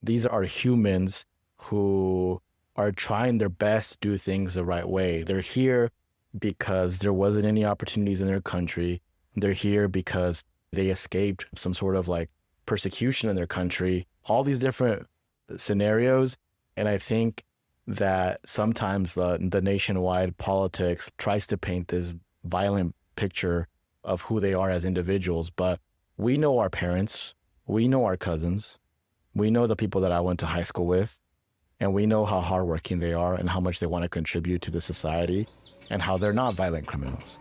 These are humans who are trying their best to do things the right way. They're here because there wasn't any opportunities in their country. They're here because they escaped some sort of like persecution in their country, all these different scenarios. And I think that sometimes the nationwide politics tries to paint this violent picture of who they are as individuals. But we know our parents, we know our cousins, we know the people that I went to high school with, and we know how hardworking they are and how much they want to contribute to the society and how they're not violent criminals.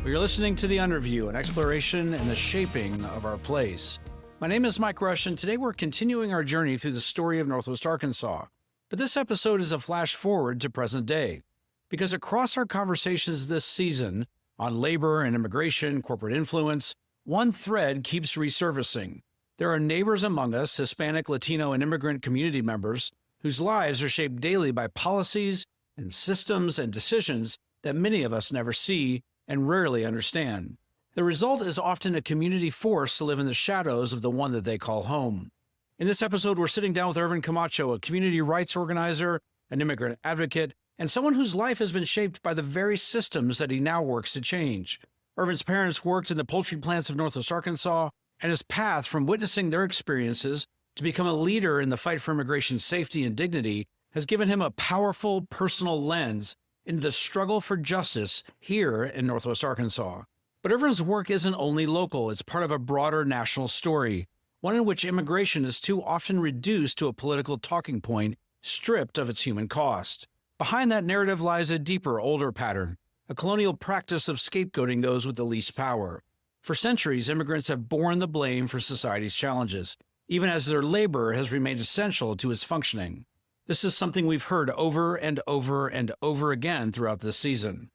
You're listening to The Underview, an exploration in the shaping of our place. My name is Mike Rush, and today we're continuing our journey through the story of Northwest Arkansas. But this episode is a flash forward to present day, because across our conversations this season on labor and immigration, corporate influence, one thread keeps resurfacing. There are neighbors among us, Hispanic, Latino, and immigrant community members, whose lives are shaped daily by policies and systems and decisions that many of us never see and rarely understand. The result is often a community forced to live in the shadows of the one that they call home. In this episode, we're sitting down with Irvin Camacho, a community rights organizer, an immigrant advocate, and someone whose life has been shaped by the very systems that he now works to change. Irvin's parents worked in the poultry plants of Northwest Arkansas, and his path from witnessing their experiences to become a leader in the fight for immigration safety and dignity has given him a powerful personal lens into the struggle for justice here in Northwest Arkansas. But Irvin's work isn't only local, it's part of a broader national story, one in which immigration is too often reduced to a political talking point, stripped of its human cost. Behind that narrative lies a deeper, older pattern, a colonial practice of scapegoating those with the least power. For centuries, immigrants have borne the blame for society's challenges, even as their labor has remained essential to its functioning. This is something we've heard over and over and over again throughout this season.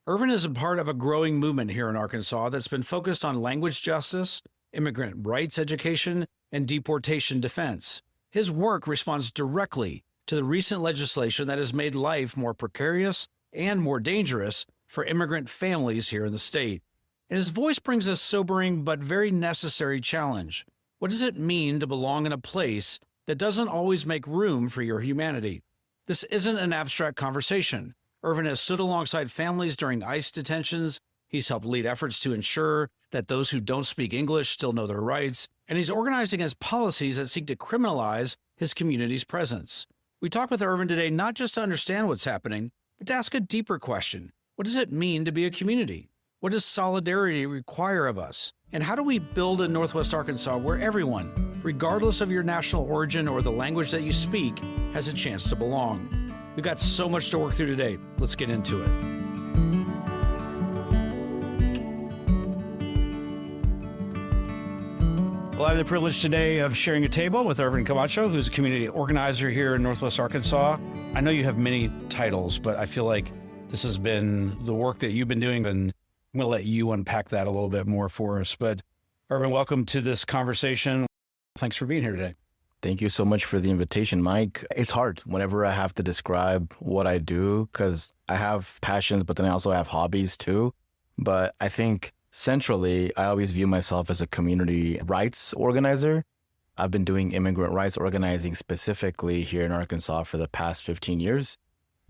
Irvin is a part of a growing movement here in Arkansas that's been focused on language justice, immigrant rights education, and deportation defense. His work responds directly to the recent legislation that has made life more precarious and more dangerous for immigrant families here in the state. And his voice brings a sobering but very necessary challenge. What does it mean to belong in a place that doesn't always make room for your humanity? This isn't an abstract conversation. Irvin has stood alongside families during ICE detentions. He's helped lead efforts to ensure that those who don't speak English still know their rights. And he's organized against policies that seek to criminalize his community's presence. We talk with Irvin today not just to understand what's happening, but to ask a deeper question. What does it mean to be a community? What does solidarity require of us? And how do we build a Northwest Arkansas where everyone, regardless of your national origin or the language that you speak, has a chance to belong? We've got so much to work through today. Let's get into it. Well, I have the privilege today of sharing a table with Irvin Camacho, who's a community organizer here in Northwest Arkansas. I know you have many titles, but I feel like this has been the work that you've been doing, and I'm going to let you unpack that a little bit more for us. But Irvin, welcome to this conversation. Thanks for being here today. Thank you so much for the invitation, Mike. It's hard whenever I have to describe what I do because I have passions, but then I also have hobbies too. But I think centrally, I always view myself as a community rights organizer. I've been doing immigrant rights organizing specifically here in Arkansas for the past 15 years.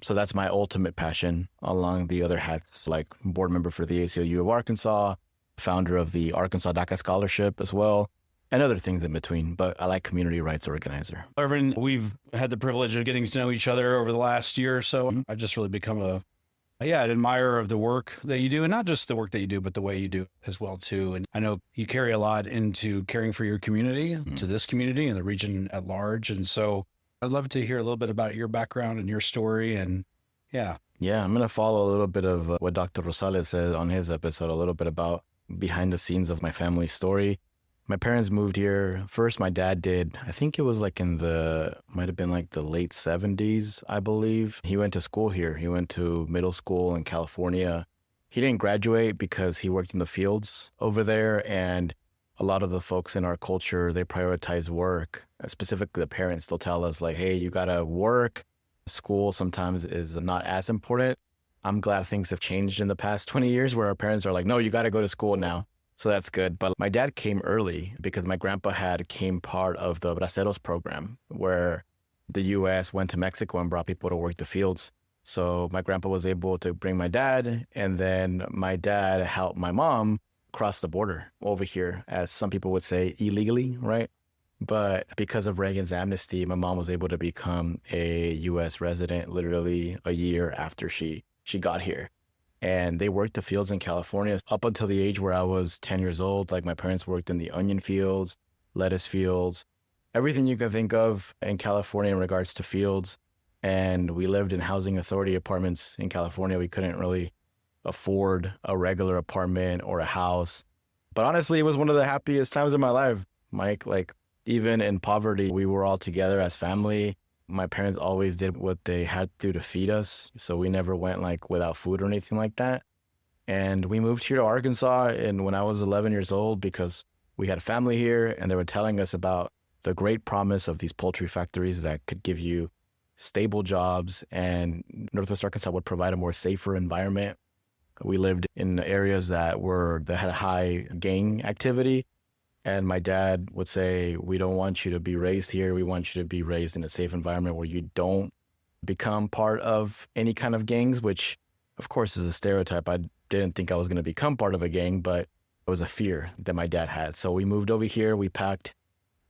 So that's my ultimate passion, along the other hats, like board member for the ACLU of Arkansas, founder of the Arkansas DACA Scholarship as well, and other things in between. But I like community rights organizer. Irvin, we've had the privilege of getting to know each other over the last year or so. I've just really become an admirer of the work that you do, and not just the work that you do, but the way you do it as well too. And I know you carry a lot into caring for your community, to this community and the region at large. And so I'd love to hear a little bit about your background and your story. And yeah, Yeah, I'm going to follow a little bit of what Dr. Rosales said on his episode, a little bit about behind the scenes of my family story. My parents moved here. First, my dad did. I think it was like might have been like the late 70s, I believe. He went to school here. He went to middle school in California. He didn't graduate because he worked in the fields over there. And a lot of the folks in our culture, they prioritize work. Specifically, the parents, they'll tell us like, hey, you got to work. School sometimes is not as important. I'm glad things have changed in the past 20 years where our parents are like, no, you got to go to school now. So that's good. But my dad came early because my grandpa came part of the Braceros program where the U.S. went to Mexico and brought people to work the fields. So my grandpa was able to bring my dad, and then my dad helped my mom cross the border over here, as some people would say, illegally, right? But because of Reagan's amnesty, my mom was able to become a U.S. resident literally a year after she got here. And they worked the fields in California up until the age where I was 10 years old. Like my parents worked in the onion fields, lettuce fields, everything you can think of in California in regards to fields. And we lived in housing authority apartments in California. We couldn't really afford a regular apartment or a house. But honestly, it was one of the happiest times of my life, Mike. Like even in poverty, we were all together as family. My parents always did what they had to do to feed us. So we never went like without food or anything like that. And we moved here to Arkansas and when I was 11 years old because we had a family here and they were telling us about the great promise of these poultry factories that could give you stable jobs and Northwest Arkansas would provide a more safer environment. We lived in areas that had high gang activity. And my dad would say, we don't want you to be raised here. We want you to be raised in a safe environment where you don't become part of any kind of gangs, which of course is a stereotype. I didn't think I was going to become part of a gang, but it was a fear that my dad had. So we moved over here. We packed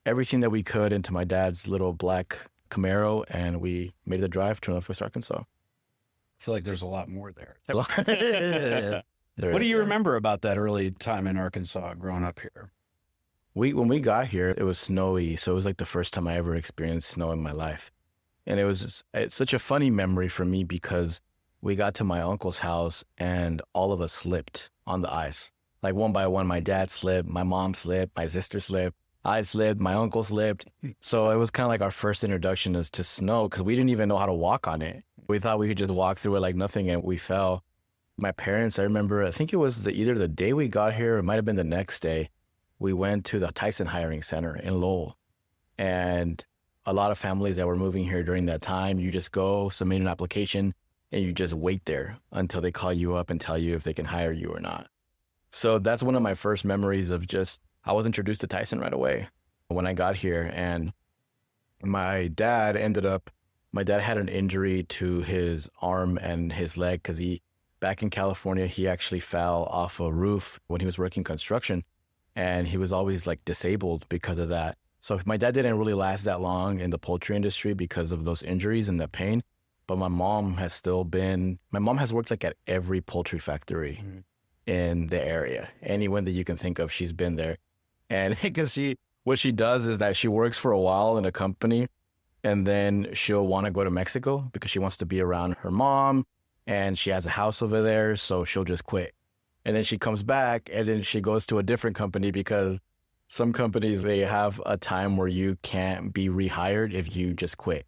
everything that we could into my dad's little black Camaro, and we made the drive to Northwest Arkansas. I feel like there's a lot more there. There What do is, you yeah. remember about that early time in Arkansas growing up here? When we got here, it was snowy. So it was like the first time I ever experienced snow in my life. And it's such a funny memory for me because we got to my uncle's house and all of us slipped on the ice. Like one by one, my dad slipped, my mom slipped, my sister slipped, I slipped, my uncle slipped. So it was kind of like our first introduction to snow because we didn't even know how to walk on it. We thought we could just walk through it like nothing and we fell. My parents, I remember, I think it was either the day we got here, or it might have been the next day. We went to the Tyson Hiring Center in Lowell. And a lot of families that were moving here during that time, you just go submit an application and you just wait there until they call you up and tell you if they can hire you or not. So that's one of my first memories of I was introduced to Tyson right away when I got here. And my dad had an injury to his arm and his leg because back in California, he actually fell off a roof when he was working construction. And he was always like disabled because of that. So my dad didn't really last that long in the poultry industry because of those injuries and the pain. But my mom has worked like at every poultry factory in the area. Anyone that you can think of, she's been there. And because what she does is that she works for a while in a company and then she'll want to go to Mexico because she wants to be around her mom and she has a house over there. So she'll just quit. And then she comes back and then she goes to a different company because some companies, they have a time where you can't be rehired if you just quit.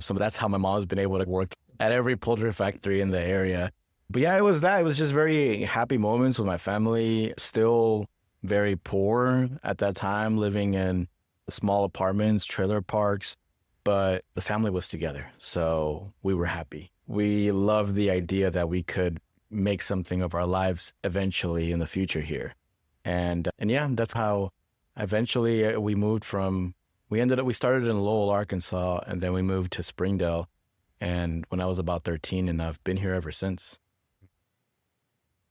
So that's how my mom's been able to work at every poultry factory in the area. But yeah, it was just very happy moments with my family, still very poor at that time, living in small apartments, trailer parks, but the family was together. So we were happy. We loved the idea that we could make something of our lives eventually in the future here. And yeah, that's how eventually we started in Lowell, Arkansas, and then we moved to Springdale. And when I was about 13, and I've been here ever since.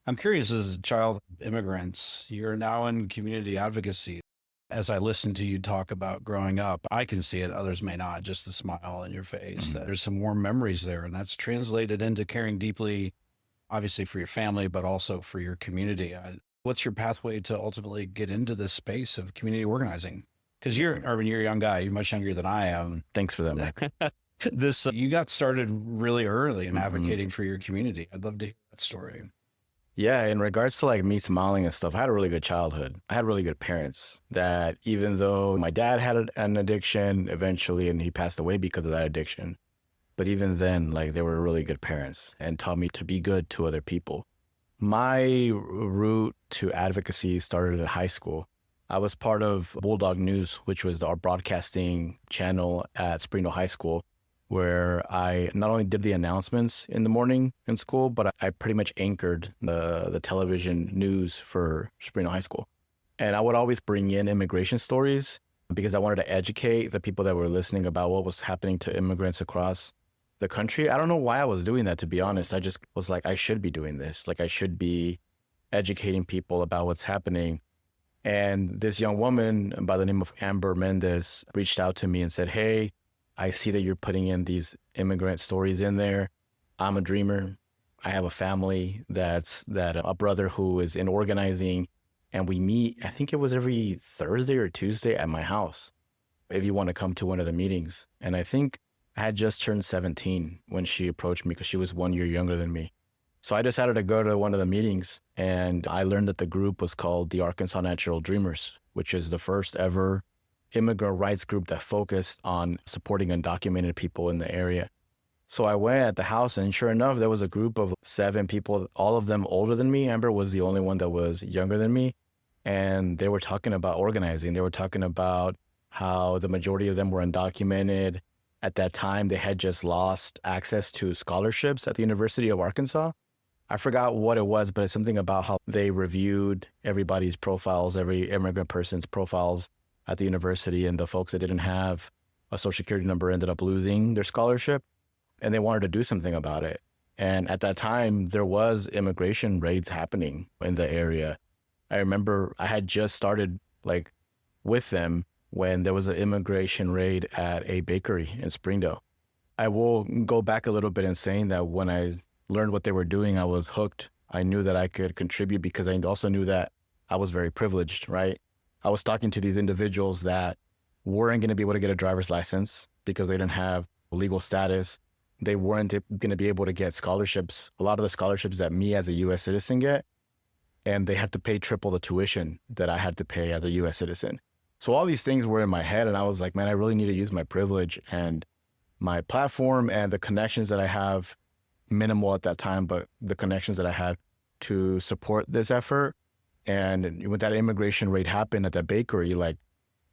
I'm curious, as a child of immigrants, you're now in community advocacy. As I listen to you talk about growing up, I can see it, others may not, just the smile on your face, that there's some warm memories there. And that's translated into caring deeply, obviously for your family, but also for your community. What's your pathway to ultimately get into this space of community organizing? Because Irvin, you're a young guy. You're much younger than I am. Thanks for that, Mike. You got started really early in Mhm. advocating for your community. I'd love to hear that story. Yeah, in regards to like me smiling and stuff, I had a really good childhood. I had really good parents that even though my dad had an addiction eventually and he passed away because of that addiction, but even then, like they were really good parents and taught me to be good to other people. My route to advocacy started at high school. I was part of Bulldog News, which was our broadcasting channel at Springdale High School, where I not only did the announcements in the morning in school, but I pretty much anchored the television news for Springdale High School. And I would always bring in immigration stories because I wanted to educate the people that were listening about what was happening to immigrants across the country. I don't know why I was doing that, to be honest. I just was like, I should be doing this. Like I should be educating people about what's happening. And this young woman by the name of Amber Mendez reached out to me and said, hey, I see that you're putting in these immigrant stories in there. I'm a dreamer. I have a family a brother who is in organizing, and we meet, I think it was every Thursday or Tuesday at my house if you want to come to one of the meetings. And I think I had just turned 17 when she approached me because she was 1 year younger than me. So I decided to go to one of the meetings, and I learned that the group was called the Arkansas Natural Dreamers, which is the first ever immigrant rights group that focused on supporting undocumented people in the area. So I went at the house, and sure enough, there was a group of 7 people, all of them older than me. Amber was the only one that was younger than me. And they were talking about organizing. They were talking about how the majority of them were undocumented. At that time, they had just lost access to scholarships at the University of Arkansas. I forgot what it was, but it's something about how they reviewed everybody's profiles, every immigrant person's profiles at the university, and the folks that didn't have a social security number ended up losing their scholarship, and they wanted to do something about it. And at that time, there was immigration raids happening in the area. I remember I had just started like with them when there was an immigration raid at a bakery in Springdale. I will go back a little bit in saying that when I learned what they were doing, I was hooked. I knew that I could contribute because I also knew that I was very privileged, right? I was talking to these individuals that weren't going to be able to get a driver's license because they didn't have legal status. They weren't going to be able to get scholarships, a lot of the scholarships that me as a U.S. citizen get, and they had to pay triple the tuition that I had to pay as a U.S. citizen. So all these things were in my head, and I was like, man, I really need to use my privilege and my platform and the connections that I have, minimal at that time, but the connections that I had to support this effort. And when that immigration raid happened at that bakery, like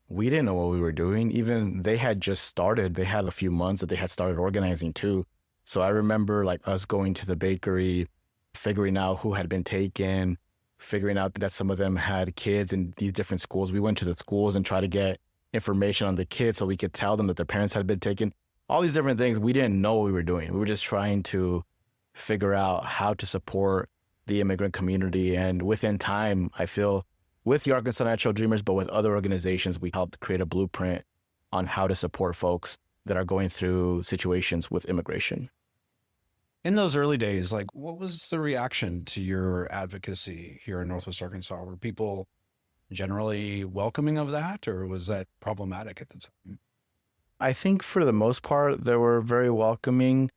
we didn't know what we were doing. Even they had just started, they had a few months that they had started organizing too. So I remember like us going to the bakery, figuring out who had been taken, figuring out that some of them had kids in these different schools. We went to the schools and tried to get information on the kids so we could tell them that their parents had been taken. All these different things. We didn't know what we were doing. We were just trying to figure out how to support the immigrant community. And within time, I feel with the Arkansas Natural Dreamers, but with other organizations, we helped create a blueprint on how to support folks that are going through situations with immigration. In those early days, like what was the reaction to your advocacy here in Northwest Arkansas? Were people generally welcoming of that, or was that problematic at the time? I think for the most part, they were very welcoming.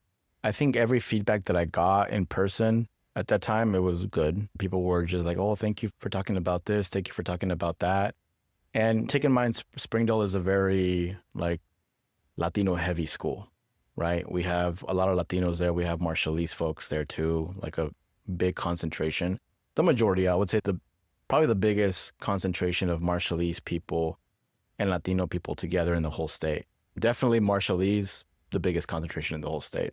I think every feedback that I got in person at that time, it was good. People were just like, oh, thank you for talking about this. Thank you for talking about that. And take in mind, Springdale is a very like Latino heavy school, right? We have a lot of Latinos there. We have Marshallese folks there too, like a big concentration. The majority, I would say probably the biggest concentration of Marshallese people and Latino people together in the whole state. Definitely Marshallese, the biggest concentration in the whole state.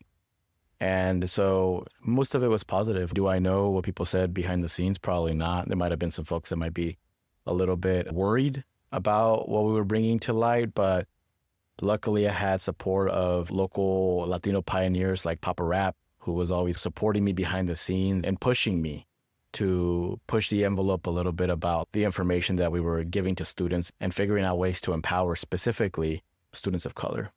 And so most of it was positive. Do I know what people said behind the scenes? Probably not. There might have been some folks that might be a little bit worried about what we were bringing to light, but luckily I had support of local Latino pioneers like Papa Rap, who was always supporting me behind the scenes and pushing me to push the envelope a little bit about the information that we were giving to students and figuring out ways to empower specifically students of color.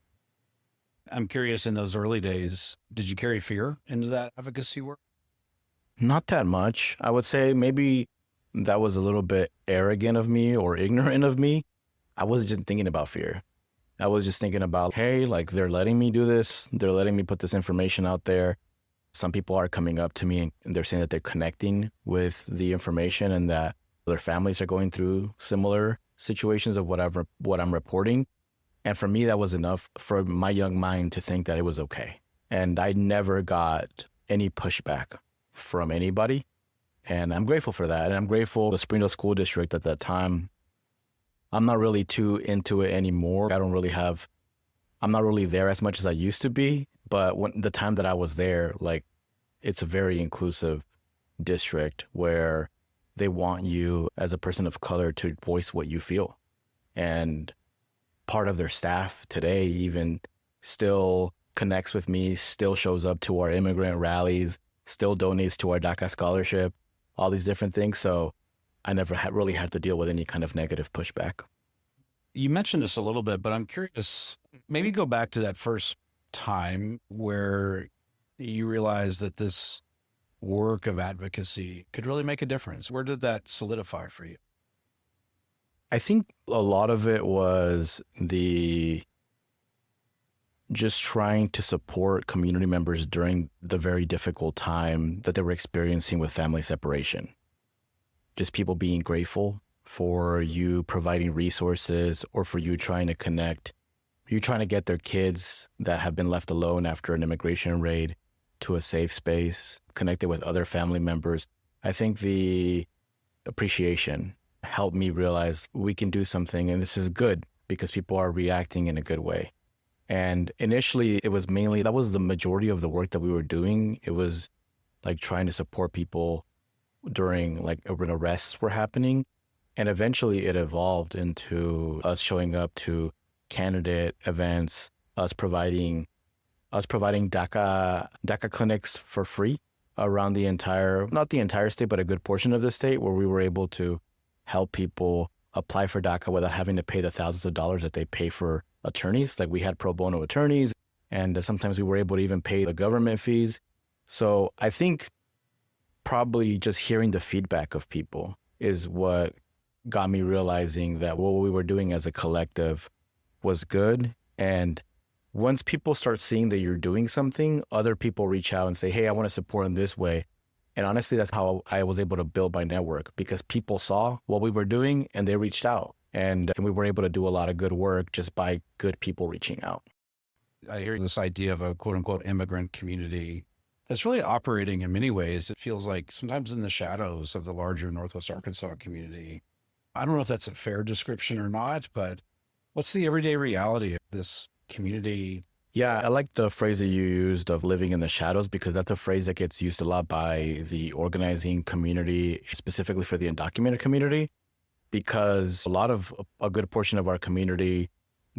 I'm curious, in those early days, did you carry fear into that advocacy work? Not that much. I would say maybe that was a little bit arrogant of me or ignorant of me. I wasn't just thinking about fear. I was just thinking about, hey, like they're letting me do this. They're letting me put this information out there. Some people are coming up to me and they're saying that they're connecting with the information and that their families are going through similar situations of what I'm reporting. And for me, that was enough for my young mind to think that it was okay. And I never got any pushback from anybody. And I'm grateful for that. And I'm grateful the Springdale School District at that time. I'm not really too into it anymore. I'm not really there as much as I used to be. But when the time that I was there, like, it's a very inclusive district where they want you as a person of color to voice what you feel. And part of their staff today even still connects with me, still shows up to our immigrant rallies, still donates to our DACA scholarship, all these different things. So I never really had to deal with any kind of negative pushback. You mentioned this a little bit, but I'm curious, maybe go back to that first time where you realized that this work of advocacy could really make a difference. Where did that solidify for you? I think a lot of it was just trying to support community members during the very difficult time that they were experiencing with family separation. Just people being grateful for you providing resources or for you trying to connect, you trying to get their kids that have been left alone after an immigration raid to a safe space, connected with other family members. I think the appreciation helped me realize we can do something and this is good because people are reacting in a good way. And initially it was mainly, that was the majority of the work that we were doing. It was like trying to support people during like when arrests were happening. And eventually it evolved into us showing up to candidate events, us providing DACA clinics for free around not the entire state, but a good portion of the state, where we were able to help people apply for DACA without having to pay the thousands of dollars that they pay for attorneys. Like we had pro bono attorneys, and sometimes we were able to even pay the government fees. So I think probably just hearing the feedback of people is what got me realizing that what we were doing as a collective was good. And once people start seeing that you're doing something, other people reach out and say, hey, I want to support in this way. And honestly, that's how I was able to build my network, because people saw what we were doing and they reached out. And we were able to do a lot of good work just by good people reaching out. I hear this idea of a quote unquote immigrant community that's really operating in many ways. It feels like sometimes in the shadows of the larger Northwest Arkansas community. I don't know if that's a fair description or not, but what's the everyday reality of this community? Yeah, I like the phrase that you used of living in the shadows, because that's a phrase that gets used a lot by the organizing community, specifically for the undocumented community, because a good portion of our community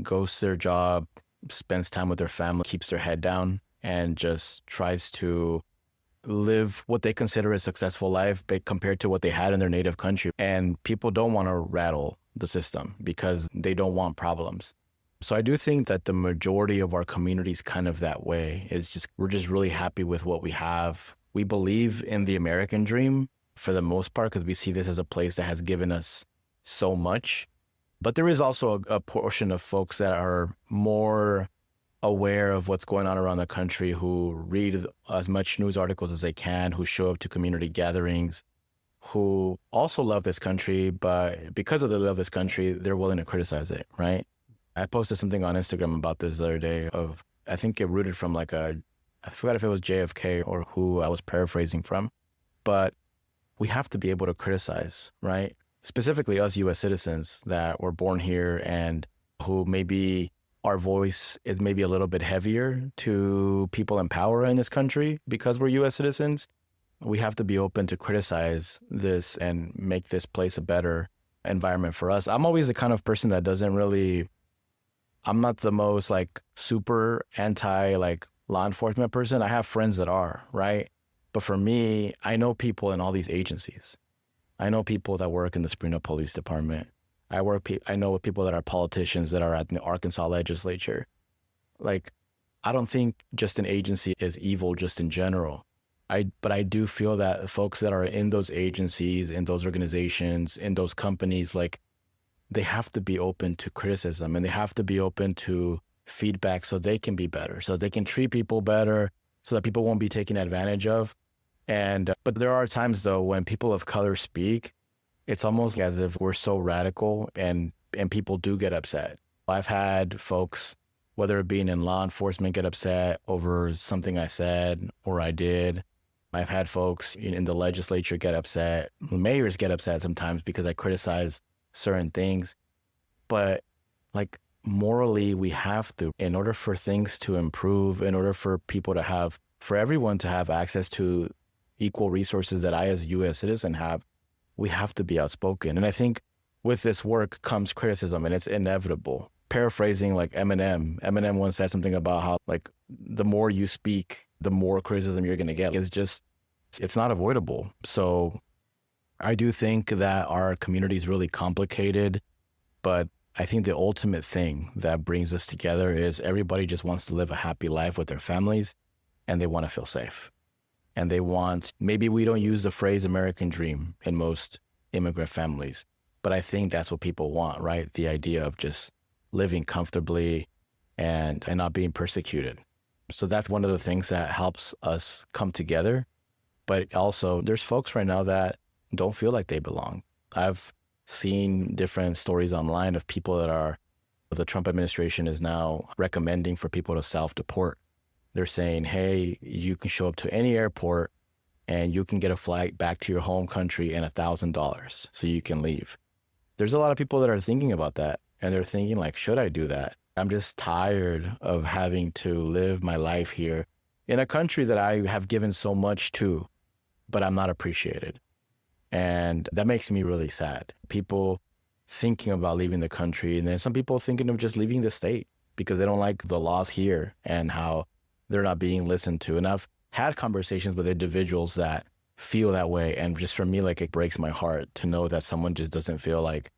goes to their job, spends time with their family, keeps their head down, and just tries to live what they consider a successful life compared to what they had in their native country. And people don't want to rattle the system because they don't want problems. So I do think that the majority of our community is kind of that way. We're just really happy with what we have. We believe in the American dream for the most part, because we see this as a place that has given us so much. But there is also a portion of folks that are more aware of what's going on around the country, who read as much news articles as they can, who show up to community gatherings, who also love this country, but because of they love this country, they're willing to criticize it, right? I posted something on Instagram about this the other day I think it rooted from I forgot if it was JFK or who I was paraphrasing from, but we have to be able to criticize, right? Specifically us US citizens that were born here and who maybe our voice is maybe a little bit heavier to people in power in this country because we're US citizens. We have to be open to criticize this and make this place a better environment for us. I'm always the kind of person that I'm not the most super anti law enforcement person. I have friends that are, right? But for me, I know people in all these agencies. I know people that work in the Springdale Police Department. I know people that are politicians that are at the Arkansas legislature. I don't think just an agency is evil just in general. But I do feel that folks that are in those agencies, in those organizations, in those companies, they have to be open to criticism and they have to be open to feedback so they can be better, so they can treat people better, so that people won't be taken advantage of. And but there are times though when people of color speak, it's almost as if we're so radical and people do get upset. I've had folks, whether it being in law enforcement, get upset over something I said or I did. I've had folks in the legislature get upset. Mayors get upset sometimes because I criticize certain things. But like morally, we have to, in order for things to improve, in order for people to have, for everyone to have access to equal resources that I as a U.S. citizen have, we have to be outspoken. And I think with this work comes criticism, and it's inevitable. Paraphrasing like Eminem once said something about how like the more you speak, the more criticism you're going to get. It's not avoidable. So I do think that our community is really complicated, but I think the ultimate thing that brings us together is everybody just wants to live a happy life with their families, and they want to feel safe. And they want, maybe we don't use the phrase American dream in most immigrant families, but I think that's what people want, right? The idea of just living comfortably and not being persecuted. So that's one of the things that helps us come together. But also there's folks right now that don't feel like they belong. I've seen different stories online of people the Trump administration is now recommending for people to self-deport. They're saying, hey, you can show up to any airport and you can get a flight back to your home country and $1,000 so you can leave. There's a lot of people that are thinking about that, and they're thinking like, should I do that? I'm just tired of having to live my life here in a country that I have given so much to, but I'm not appreciated. And that makes me really sad. People thinking about leaving the country, and then some people thinking of just leaving the state because they don't like the laws here and how they're not being listened to. And I've had conversations with individuals that feel that way. And just for me, like it breaks my heart to know that someone just doesn't feel like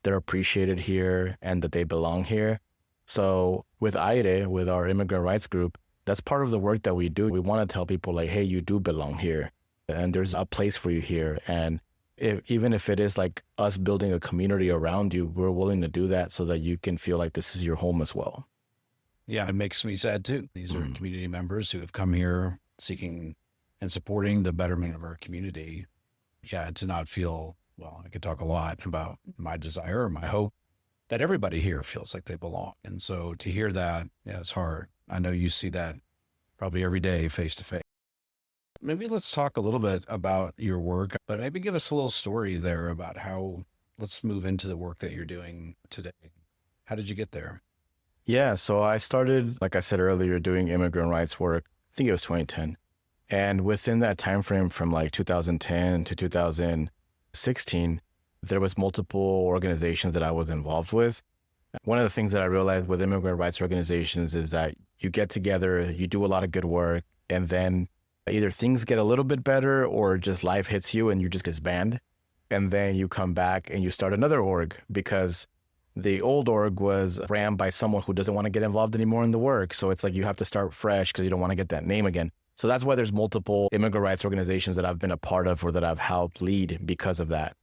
they're appreciated here and that they belong here. So with AIRE, with our immigrant rights group, that's part of the work that we do. We want to tell people like, hey, you do belong here and there's a place for you here. And even if it is like us building a community around you, we're willing to do that so that you can feel like this is your home as well. Yeah, it makes me sad too. These are community members who have come here seeking and supporting the betterment of our community. Yeah, to not feel, well, I could talk a lot about my desire or my hope that everybody here feels like they belong. And so to hear that, yeah, it's hard. I know you see that probably every day face to face. Maybe let's talk a little bit about your work, but maybe give us a little story there about how, let's move into the work that you're doing today. How did you get there? Yeah, so I started, like I said earlier, doing immigrant rights work. I think it was 2010. And within that time frame from like 2010 to 2016, there was multiple organizations that I was involved with. One of the things that I realized with immigrant rights organizations is that you get together, you do a lot of good work, and then either things get a little bit better or just life hits you and you just get banned. And then you come back and you start another org because the old org was ran by someone who doesn't want to get involved anymore in the work. So it's like you have to start fresh because you don't want to get that name again. So that's why there's multiple immigrant rights organizations that I've been a part of or that I've helped lead because of that.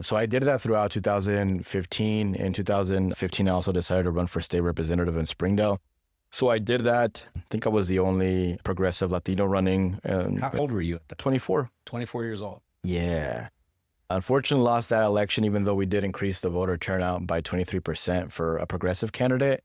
So I did that throughout 2015. In 2015, I also decided to run for state representative in Springdale. So I did that. I think I was the only progressive Latino running. How old were you at the time? 24. 24 years old. Yeah. Unfortunately, lost that election, even though we did increase the voter turnout by 23% for a progressive candidate.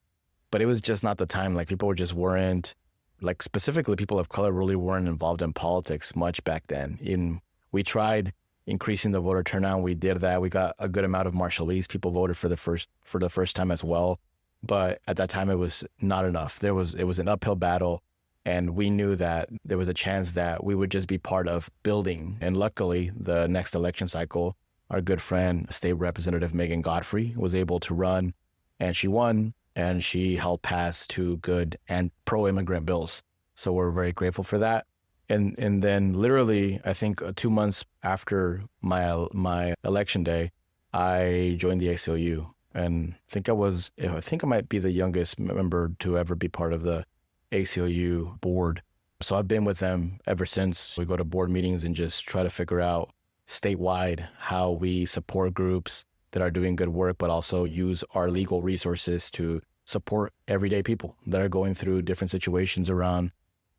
But it was just not the time. Like people just weren't, like specifically people of color really weren't involved in politics much back then. We tried increasing the voter turnout. We did that. We got a good amount of marshallese. People voted for the first time as well. But at that time, it was not enough. It was an uphill battle. And we knew that there was a chance that we would just be part of building. And luckily, the next election cycle, our good friend, State Representative Megan Godfrey, was able to run, and she won, and she helped pass two good and pro-immigrant bills. So we're very grateful for that. And then literally, I think 2 months after my election day, I joined the ACLU. And I think I might be the youngest member to ever be part of the ACLU board. So I've been with them ever since. We go to board meetings and just try to figure out statewide how we support groups that are doing good work, but also use our legal resources to support everyday people that are going through different situations around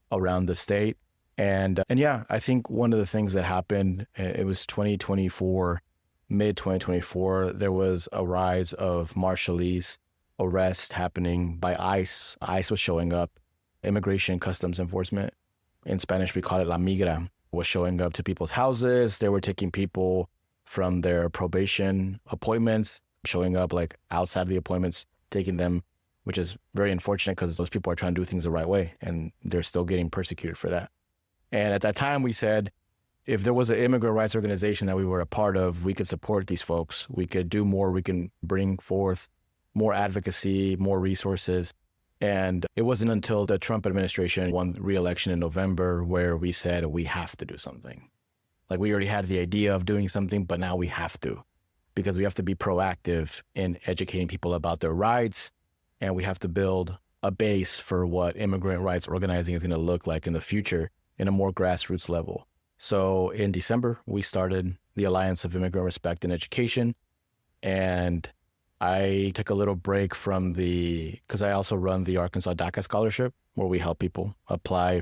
the state. And yeah, I think one of the things that happened, it was 2024, mid 2024, there was a rise of marshallese arrest happening by ICE. ICE was showing up, Immigration Customs Enforcement. In Spanish, we call it La Migra, was showing up to people's houses. They were taking people from their probation appointments, showing up like outside of the appointments, taking them, which is very unfortunate because those people are trying to do things the right way and they're still getting persecuted for that. And at that time, we said, if there was an immigrant rights organization that we were a part of, we could support these folks. We could do more. We can bring forth more advocacy, more resources. And it wasn't until the Trump administration won re-election in November where we said we have to do something. Like, we already had the idea of doing something, but now we have to, because we have to be proactive in educating people about their rights. And we have to build a base for what immigrant rights organizing is going to look like in the future in a more grassroots level. So in December, we started the Alliance of Immigrant Respect and Education. And I took a little break from because I also run the Arkansas DACA Scholarship, where we help people apply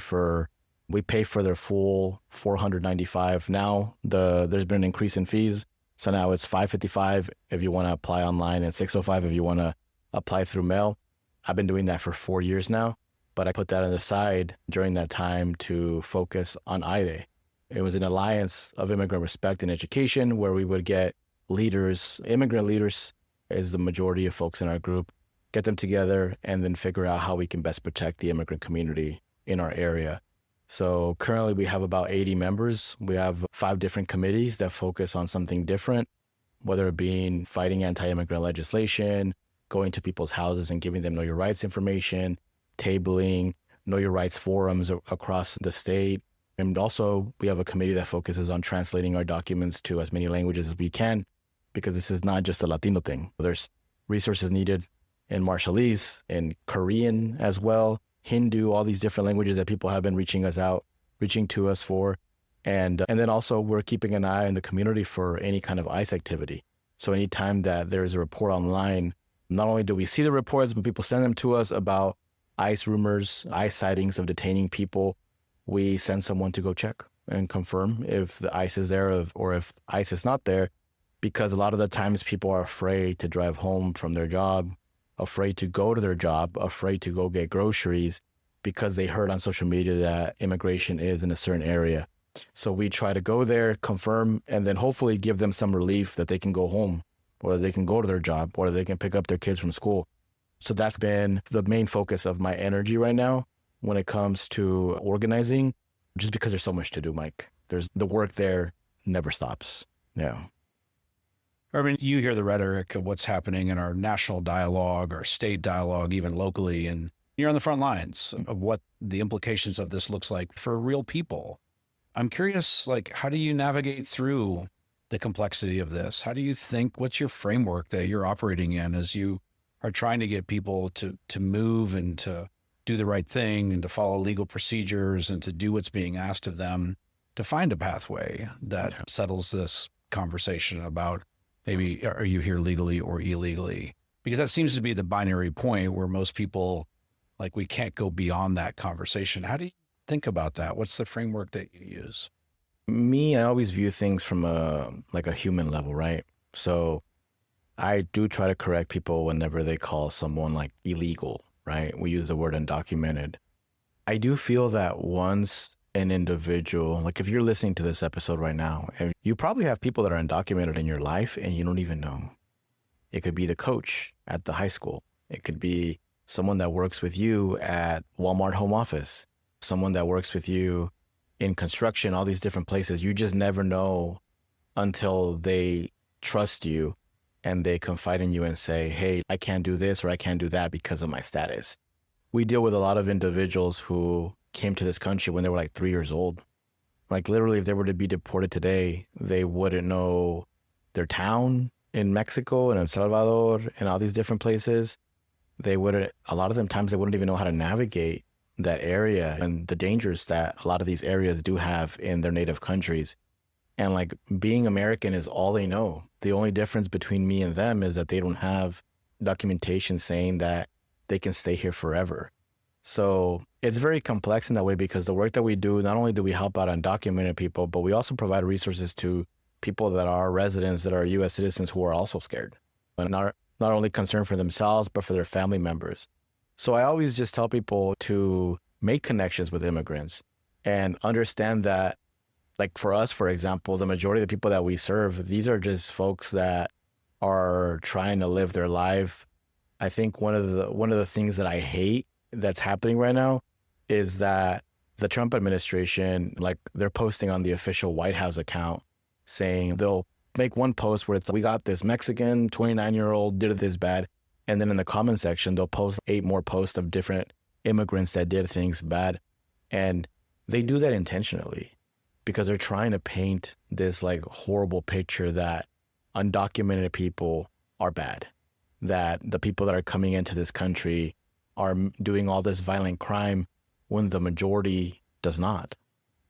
we pay for their full $495. Now there's been an increase in fees. So now it's $555 if you want to apply online and $605 if you want to apply through mail. I've been doing that for 4 years now, but I put that on the side during that time to focus on IDE. It was an Alliance of Immigrant Respect and Education where we would get leaders, immigrant leaders is the majority of folks in our group, get them together and then figure out how we can best protect the immigrant community in our area. So currently we have about 80 members. We have 5 different committees that focus on something different, whether it being fighting anti-immigrant legislation, going to people's houses and giving them know your rights information, tabling, know your rights forums across the state. And also we have a committee that focuses on translating our documents to as many languages as we can, because this is not just a Latino thing. There's resources needed in Marshallese, in Korean as well, Hindu, all these different languages that people have been reaching to us for. And then also we're keeping an eye on the community for any kind of ICE activity. So anytime that there's a report online, not only do we see the reports, but people send them to us about ICE rumors, ICE sightings of detaining people. We send someone to go check and confirm if the ICE is there or if ICE is not there, because a lot of the times people are afraid to drive home from their job, afraid to go to their job, afraid to go get groceries because they heard on social media that immigration is in a certain area. So we try to go there, confirm, and then hopefully give them some relief that they can go home or they can go to their job or they can pick up their kids from school. So that's been the main focus of my energy right now when it comes to organizing, just because there's so much to do, Mike. The work there never stops. Yeah. Irvin, you hear the rhetoric of what's happening in our national dialogue, our state dialogue, even locally, and you're on the front lines of what the implications of this looks like for real people. I'm curious, how do you navigate through the complexity of this? How do you think, what's your framework that you're operating in as you are trying to get people to move and to do the right thing and to follow legal procedures and to do what's being asked of them to find a pathway that settles this conversation about maybe are you here legally or illegally? Because that seems to be the binary point where most people, we can't go beyond that conversation. How do you think about that? What's the framework that you use? Me, I always view things from a human level, right? So I do try to correct people whenever they call someone illegal, right? We use the word undocumented. I do feel that once an individual, if you're listening to this episode right now, you probably have people that are undocumented in your life and you don't even know. It could be the coach at the high school. It could be someone that works with you at Walmart home office, someone that works with you in construction, all these different places. You just never know until they trust you and they confide in you and say, hey, I can't do this or I can't do that because of my status. We deal with a lot of individuals who came to this country when they were 3 years old. Literally, if they were to be deported today, they wouldn't know their town in Mexico and El Salvador and all these different places. A lot of them times they wouldn't even know how to navigate that area and the dangers that a lot of these areas do have in their native countries. And like being American is all they know. The only difference between me and them is that they don't have documentation saying that they can stay here forever. So it's very complex in that way because the work that we do, not only do we help out undocumented people, but we also provide resources to people that are residents, that are US citizens who are also scared and not only concerned for themselves, but for their family members. So I always just tell people to make connections with immigrants and understand that, like for us, for example, the majority of the people that we serve, these are just folks that are trying to live their life. I think one of the things that I hate that's happening right now is that the Trump administration, like they're posting on the official White House account saying they'll make one post where it's, we got this Mexican 29-year-old did this bad. And then in the comment section, they'll post 8 more posts of different immigrants that did things bad. And they do that intentionally because they're trying to paint this like horrible picture that undocumented people are bad, that the people that are coming into this country are doing all this violent crime when the majority does not.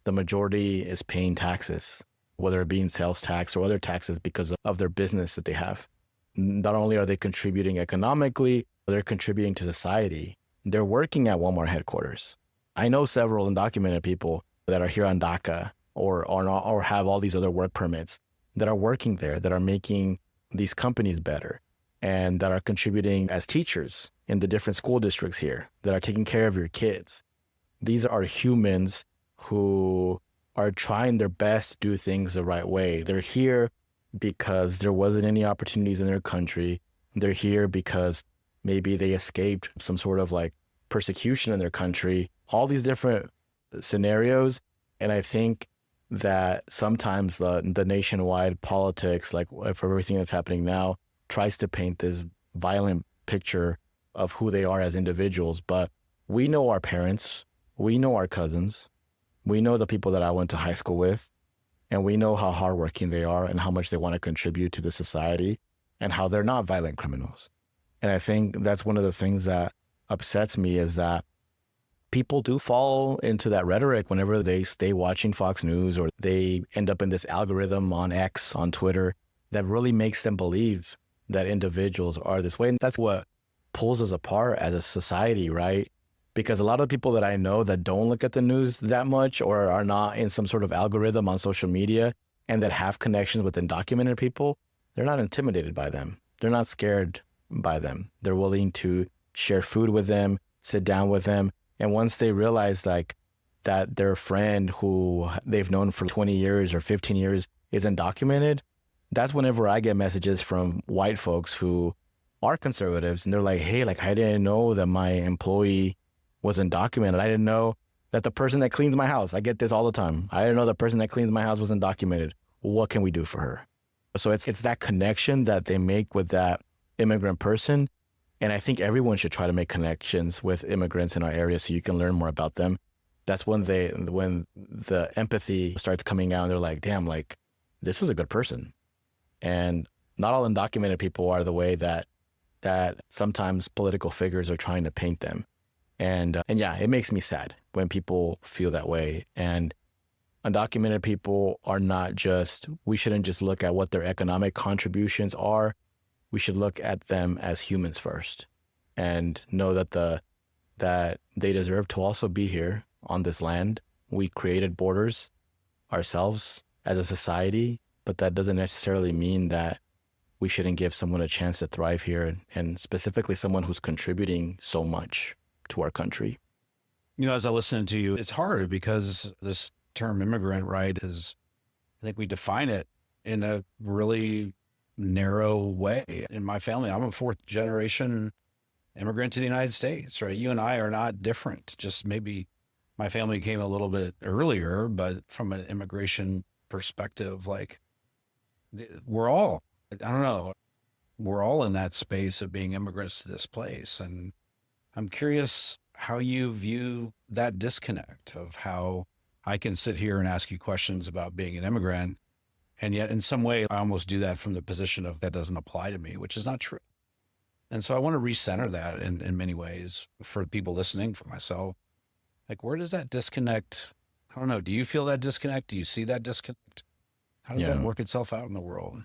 The majority is paying taxes, whether it be in sales tax or other taxes because of their business that they have. Not only are they contributing economically, but they're contributing to society. They're working at Walmart headquarters. I know several undocumented people that are here on DACA or have all these other work permits that are working there, that are making these companies better, and that are contributing as teachers in the different school districts here, that are taking care of your kids. These are humans who are trying their best to do things the right way. They're here because there wasn't any opportunities in their country. They're here because maybe they escaped some sort of like persecution in their country, all these different scenarios. And I think that sometimes the nationwide politics, like for everything that's happening now, tries to paint this violent picture of who they are as individuals. But we know our parents, we know our cousins, we know the people that I went to high school with, and we know how hardworking they are and how much they want to contribute to the society and how they're not violent criminals. And I think that's one of the things that upsets me is that people do fall into that rhetoric whenever they stay watching Fox News or they end up in this algorithm on X, on Twitter, that really makes them believe that individuals are this way. And that's what pulls us apart as a society, right? Because a lot of people that I know that don't look at the news that much or are not in some sort of algorithm on social media and that have connections with undocumented people, they're not intimidated by them. They're not scared by them. They're willing to share food with them, sit down with them. And once they realize like that their friend who they've known for 20 years or 15 years is undocumented, that's whenever I get messages from white folks who are conservatives and they're like, hey, like I didn't know that my employee was undocumented. I didn't know that the person that cleans my house, I get this all the time. I didn't know the person that cleans my house was undocumented. What can we do for her? So it's that connection that they make with that immigrant person. And I think everyone should try to make connections with immigrants in our area so you can learn more about them. That's when the empathy starts coming out and they're like, damn, like this was a good person. And not all undocumented people are the way that sometimes political figures are trying to paint them. And yeah, it makes me sad when people feel that way. And undocumented people are not just, we shouldn't just look at what their economic contributions are. We should look at them as humans first and know that they deserve to also be here on this land. We created borders ourselves as a society, but that doesn't necessarily mean that we shouldn't give someone a chance to thrive here, and specifically someone who's contributing so much to our country. You know, as I listen to you, it's hard because this term immigrant, right, is, I think we define it in a really narrow way. In my family, I'm a 4th generation immigrant to the United States, right? You and I are not different. Just maybe my family came a little bit earlier, but from an immigration perspective, like we're all, I don't know, we're all in that space of being immigrants to this place. And I'm curious how you view that disconnect of how I can sit here and ask you questions about being an immigrant, and yet in some way I almost do that from the position of that doesn't apply to me, which is not true. And so I want to recenter that in many ways for people listening, for myself. Like, where does that disconnect? I don't know. Do you feel that disconnect? Do you see that disconnect? How does that Yeah. work itself out in the world?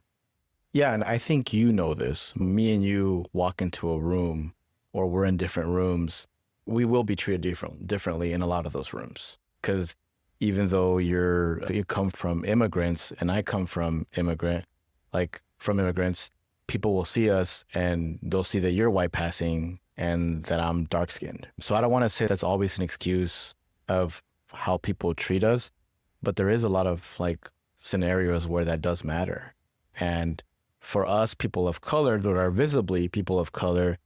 Yeah, and I think you know this. Me and you walk into a room or we're in different rooms, we will be treated differently in a lot of those rooms. Because even though you come from immigrants and I come from from immigrants, people will see us and they'll see that you're white passing and that I'm dark skinned. So I don't want to say that's always an excuse of how people treat us, but there is a lot of like scenarios where that does matter. And for us, people of color that are visibly people of color,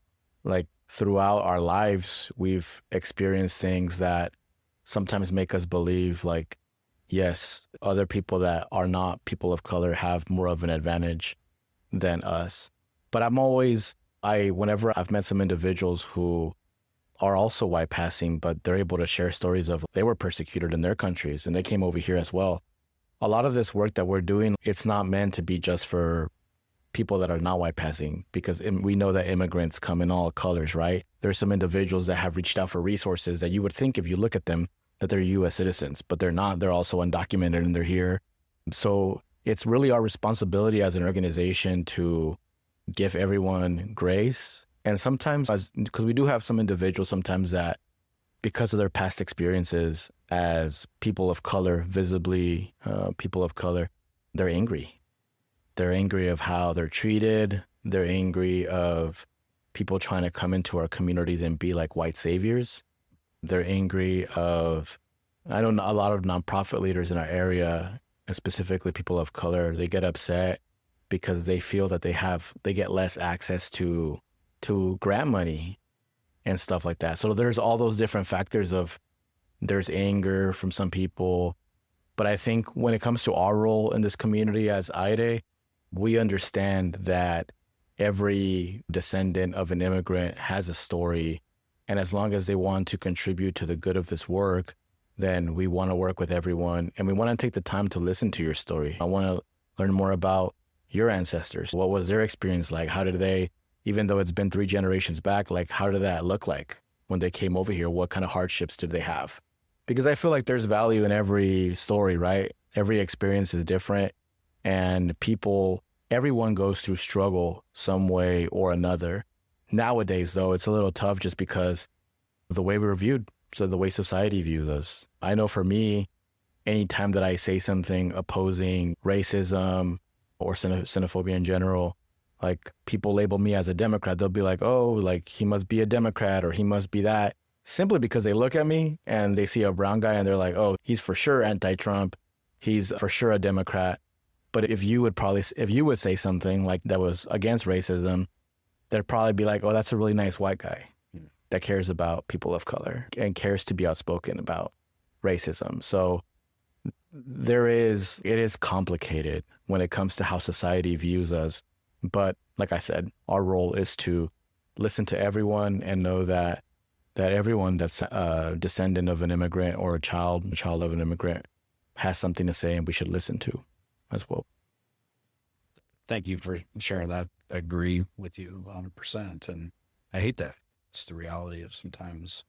like throughout our lives, we've experienced things that sometimes make us believe like, yes, other people that are not people of color have more of an advantage than us. But whenever I've met some individuals who are also white passing, but they're able to share stories of they were persecuted in their countries and they came over here as well. A lot of this work that we're doing, it's not meant to be just for people that are not white passing, because we know that immigrants come in all colors, right? There's some individuals that have reached out for resources that you would think if you look at them that they're U.S. citizens, but they're not. They're also undocumented and they're here. So it's really our responsibility as an organization to give everyone grace. And sometimes, because we do have some individuals sometimes that, because of their past experiences as people of color, visibly people of color, they're angry. They're angry of how they're treated. They're angry of people trying to come into our communities and be like white saviors. They're angry of, I know a lot of nonprofit leaders in our area, and specifically people of color, they get upset because they feel that they get less access to grant money and stuff like that. So there's all those different factors there's anger from some people. But I think when it comes to our role in this community as AIRE, we understand that every descendant of an immigrant has a story. And as long as they want to contribute to the good of this work, then we want to work with everyone. And we want to take the time to listen to your story. I want to learn more about your ancestors. What was their experience like? How did they, even though it's been 3 generations back, like how did that look like when they came over here? What kind of hardships did they have? Because I feel like there's value in every story, right? Every experience is different. And everyone goes through struggle some way or another. Nowadays, though, it's a little tough just because of the way we're viewed, so the way society views us. I know for me, anytime that I say something opposing racism or xenophobia in general, like people label me as a Democrat, they'll be like, oh, like he must be a Democrat or he must be that, simply because they look at me and they see a brown guy and they're like, oh, he's for sure anti-Trump. He's for sure a Democrat. But if you would say something like that was against racism, they'd probably be like, oh, that's a really nice white guy that cares about people of color and cares to be outspoken about racism. So it is complicated when it comes to how society views us. But like I said, our role is to listen to everyone and know that everyone that's a descendant of an immigrant or a child of an immigrant has something to say and we should listen to as well. Thank you for sharing that. I agree with you 100%. And I hate that. It's the reality of sometimes,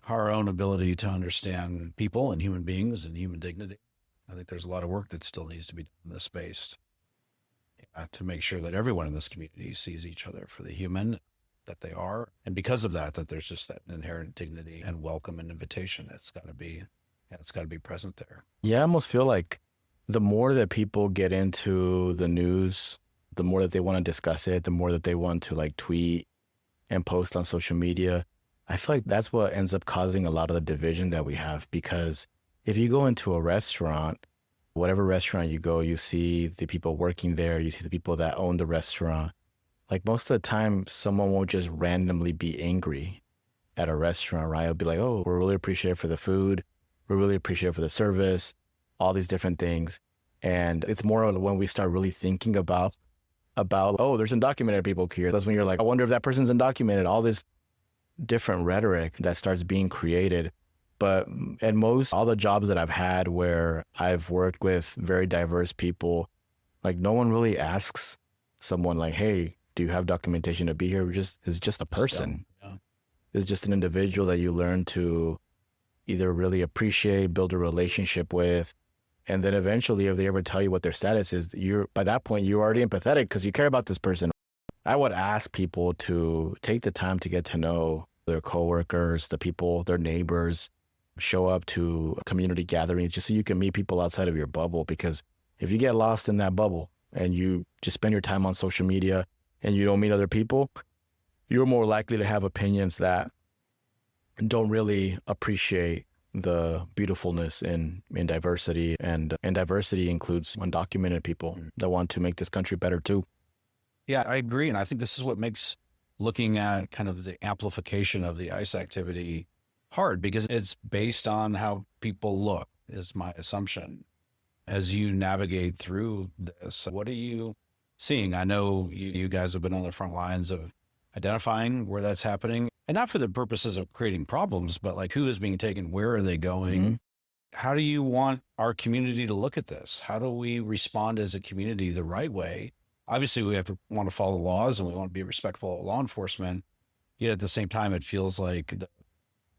our own ability to understand people and human beings and human dignity. I think there's a lot of work that still needs to be done in this space to make sure that everyone in this community sees each other for the human that they are. And because of that there's just that inherent dignity and welcome and invitation. It's got to be present there. Yeah, I almost feel like the more that people get into the news, the more that they want to discuss it, the more that they want to like tweet and post on social media. I feel like that's what ends up causing a lot of the division that we have, because if you go into a restaurant, whatever restaurant you go, you see the people working there, you see the people that own the restaurant. Like most of the time, someone won't just randomly be angry at a restaurant, right? It'll be like, oh, we're really appreciative for the food. We're really appreciative for the service, all these different things. And it's more when we start really thinking about, oh, there's undocumented people here. That's when you're like, I wonder if that person's undocumented, all this different rhetoric that starts being created. But at all the jobs that I've had where I've worked with very diverse people, like no one really asks someone like, hey, do you have documentation to be here? It's just a person. Yeah. It's just an individual that you learn to either really appreciate, build a relationship with, And then eventually, if they ever tell you what their status is, by that point, you're already empathetic because you care about this person. I would ask people to take the time to get to know their coworkers, the people, their neighbors, show up to community gatherings just so you can meet people outside of your bubble. Because if you get lost in that bubble and you just spend your time on social media and you don't meet other people, you're more likely to have opinions that don't really appreciate the beautifulness in diversity. And diversity includes undocumented people that want to make this country better too. Yeah, I agree. And I think this is what makes looking at kind of the amplification of the ICE activity hard, because it's based on how people look, is my assumption. As you navigate through this, what are you seeing? I know you guys have been on the front lines of identifying where that's happening, and not for the purposes of creating problems, but like, who is being taken? Where are they going? Mm-hmm. How do you want our community to look at this? How do we respond as a community the right way? Obviously, we want to follow laws and we want to be respectful of law enforcement. Yet at the same time, it feels like,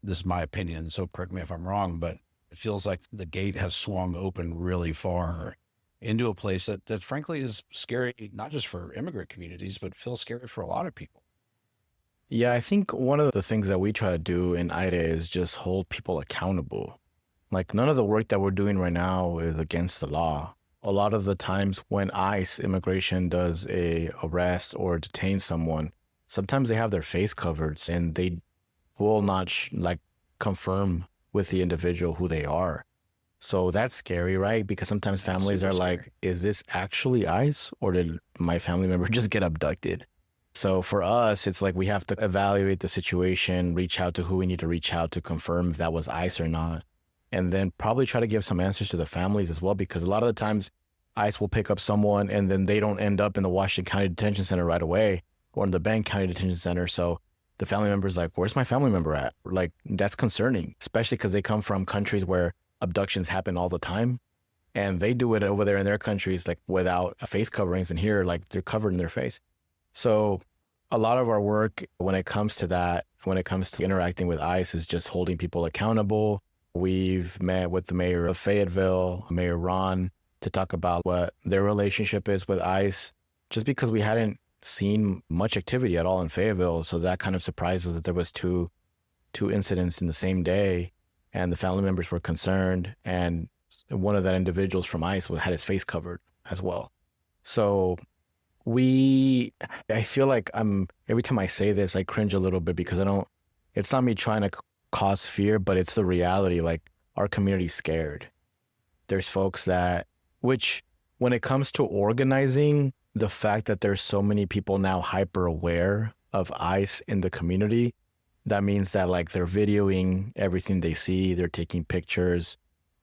this is my opinion, so correct me if I'm wrong, but it feels like the gate has swung open really far into a place that frankly is scary, not just for immigrant communities, but feels scary for a lot of people. Yeah, I think one of the things that we try to do in IDA is just hold people accountable. Like, none of the work that we're doing right now is against the law. A lot of the times when ICE immigration does a arrest or detain someone, sometimes they have their face covered and they will not confirm with the individual who they are. So that's scary, right? Because sometimes families are like, is this actually ICE or did my family member just get abducted? So for us, it's like we have to evaluate the situation, reach out to who we need to reach out to confirm if that was ICE or not. And then probably try to give some answers to the families as well, because a lot of the times ICE will pick up someone and then they don't end up in the Washington County Detention Center right away or in the Bank County Detention Center. So the family member's like, where's my family member at? Like, that's concerning, especially because they come from countries where abductions happen all the time. And they do it over there in their countries, like without face coverings. And here, like, they're covered in their face. So a lot of our work when it comes to that, when it comes to interacting with ICE, is just holding people accountable. We've met with the mayor of Fayetteville, Mayor Ron, to talk about what their relationship is with ICE, just because we hadn't seen much activity at all in Fayetteville. So that kind of surprised us that there was two incidents in the same day, and the family members were concerned. And one of the individuals from ICE had his face covered as well. So I feel like every time I say this, I cringe a little bit because it's not me trying to cause fear, but it's the reality. Like, our community's scared. There's folks which when it comes to organizing, the fact that there's so many people now hyper aware of ICE in the community, that means that like they're videoing everything they see, they're taking pictures,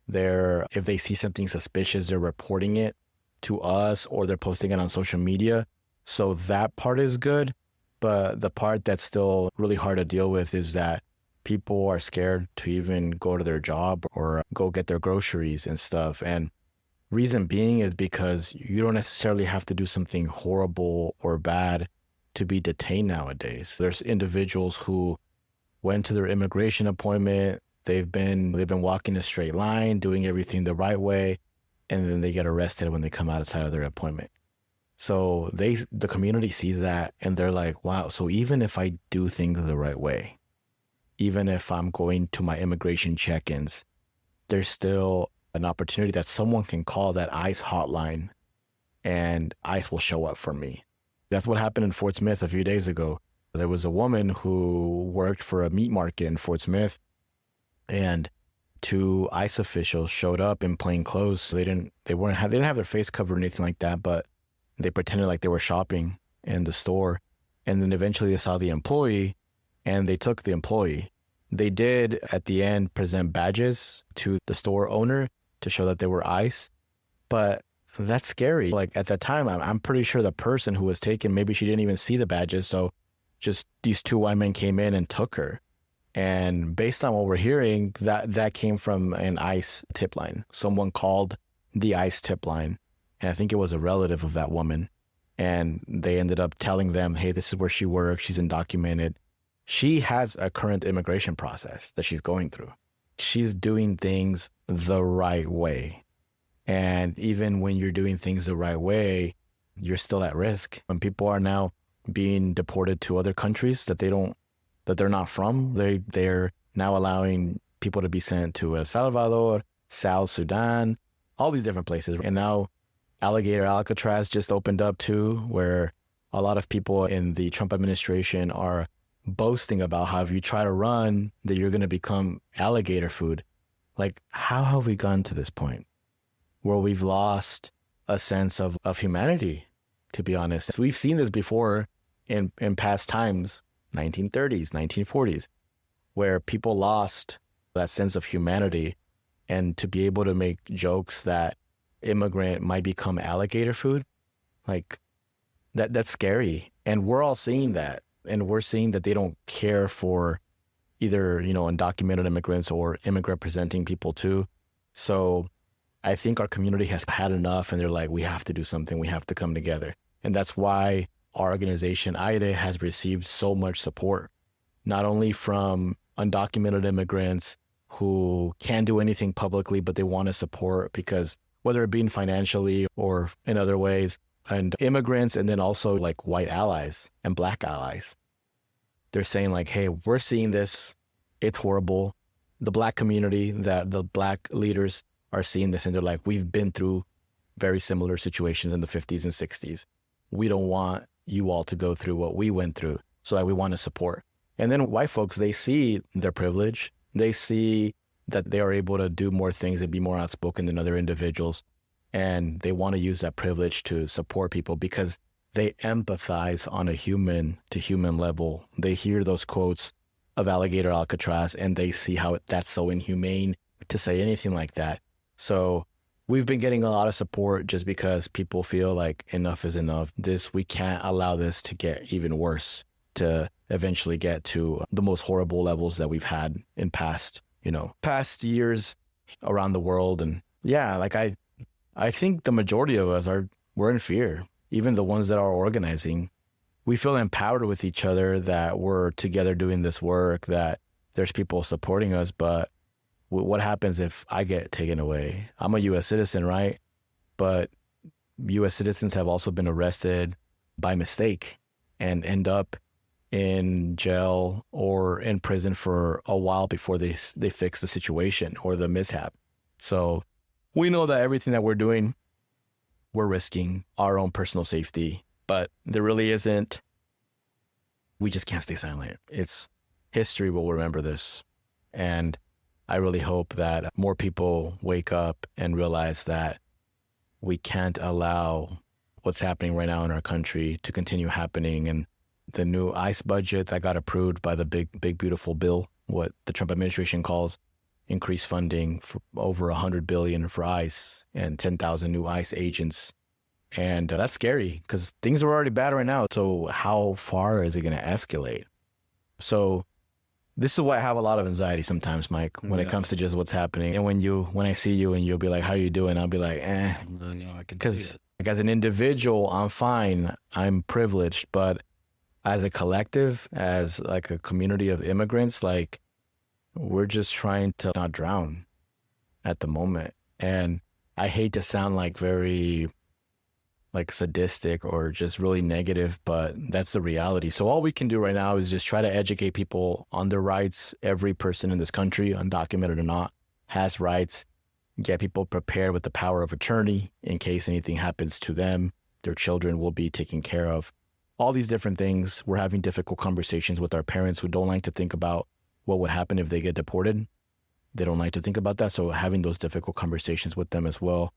if they see something suspicious, they're reporting it to us or they're posting it on social media. So that part is good. But the part that's still really hard to deal with is that people are scared to even go to their job or go get their groceries and stuff. And reason being is because you don't necessarily have to do something horrible or bad to be detained nowadays. There's individuals who went to their immigration appointment, they've been walking a straight line, doing everything the right way, and then they get arrested when they come outside of their appointment. So the community sees that and they're like, wow, so even if I do things the right way, even if I'm going to my immigration check-ins, there's still an opportunity that someone can call that ICE hotline and ICE will show up for me. That's what happened in Fort Smith a few days ago. There was a woman who worked for a meat market in Fort Smith, and two ICE officials showed up in plain clothes. They didn't have their face covered or anything like that, but they pretended like they were shopping in the store. And then eventually they saw the employee and they took the employee. They did at the end present badges to the store owner to show that they were ICE, but that's scary. Like, at that time, I'm pretty sure the person who was taken, maybe she didn't even see the badges. So just these two white men came in and took her. And based on what we're hearing, that came from an ICE tip line. Someone called the ICE tip line, and I think it was a relative of that woman. And they ended up telling them, hey, this is where she works. She's undocumented. She has a current immigration process that she's going through. She's doing things the right way. And even when you're doing things the right way, you're still at risk. When people are now being deported to other countries that they're not from, they're now allowing people to be sent to El Salvador, South Sudan, all these different places. And now Alligator Alcatraz just opened up too, where a lot of people in the Trump administration are boasting about how if you try to run, that you're going to become alligator food. Like, how have we gotten to this point where we've lost a sense of humanity, to be honest? We've seen this before in past times, 1930s, 1940s, where people lost that sense of humanity. And to be able to make jokes that immigrant might become alligator food, like that's scary. And we're all seeing that. And we're seeing that they don't care for either, undocumented immigrants or immigrant presenting people too. So I think our community has had enough and they're like, we have to do something. We have to come together. And that's why our organization, AIDE, has received so much support, not only from undocumented immigrants who can't do anything publicly, but they want to support because whether it be financially or in other ways, and immigrants, and then also like white allies and black allies. They're saying like, hey, we're seeing this. It's horrible. The black community, that the black leaders are seeing this and they're like, we've been through very similar situations in the 50s and 60s. We don't want you all to go through what we went through. So we want to support. And then white folks, they see their privilege. They see that they are able to do more things and be more outspoken than other individuals. And they want to use that privilege to support people because they empathize on a human to human level. They hear those quotes of Alligator Alcatraz and they see how that's so inhumane to say anything like that. So we've been getting a lot of support just because people feel like enough is enough. We can't allow this to get even worse, to eventually get to the most horrible levels that we've had in past years around the world. And yeah, like I think the majority of us we're in fear. Even the ones that are organizing, we feel empowered with each other that we're together doing this work, that there's people supporting us. But what happens if I get taken away? I'm a U.S. citizen, right? But U.S. citizens have also been arrested by mistake and end up in jail or in prison for a while before they fix the situation or the mishap. So we know that everything that we're doing, we're risking our own personal safety, but there really isn't. We just can't stay silent. History will remember this. And I really hope that more people wake up and realize that we can't allow what's happening right now in our country to continue happening. And the new ICE budget that got approved by the big, beautiful bill, what the Trump administration calls increased funding for over $100 billion for ICE and 10,000 new ICE agents. And that's scary because things are already bad right now. So how far is it going to escalate? So this is why I have a lot of anxiety sometimes, Mike, when it comes to just what's happening. And when I see you and you'll be like, how are you doing? I'll be like, No, I can see it. Like as an individual, I'm fine. I'm privileged. But as a collective, as like a community of immigrants, like we're just trying to not drown at the moment. And I hate to sound like very like sadistic or just really negative, but that's the reality. So all we can do right now is just try to educate people on their rights. Every person in this country, undocumented or not, has rights. Get people prepared with the power of attorney in case anything happens to them. Their children will be taken care of. All these different things. We're having difficult conversations with our parents who don't like to think about what would happen if they get deported. They don't like to think about that. So having those difficult conversations with them as well.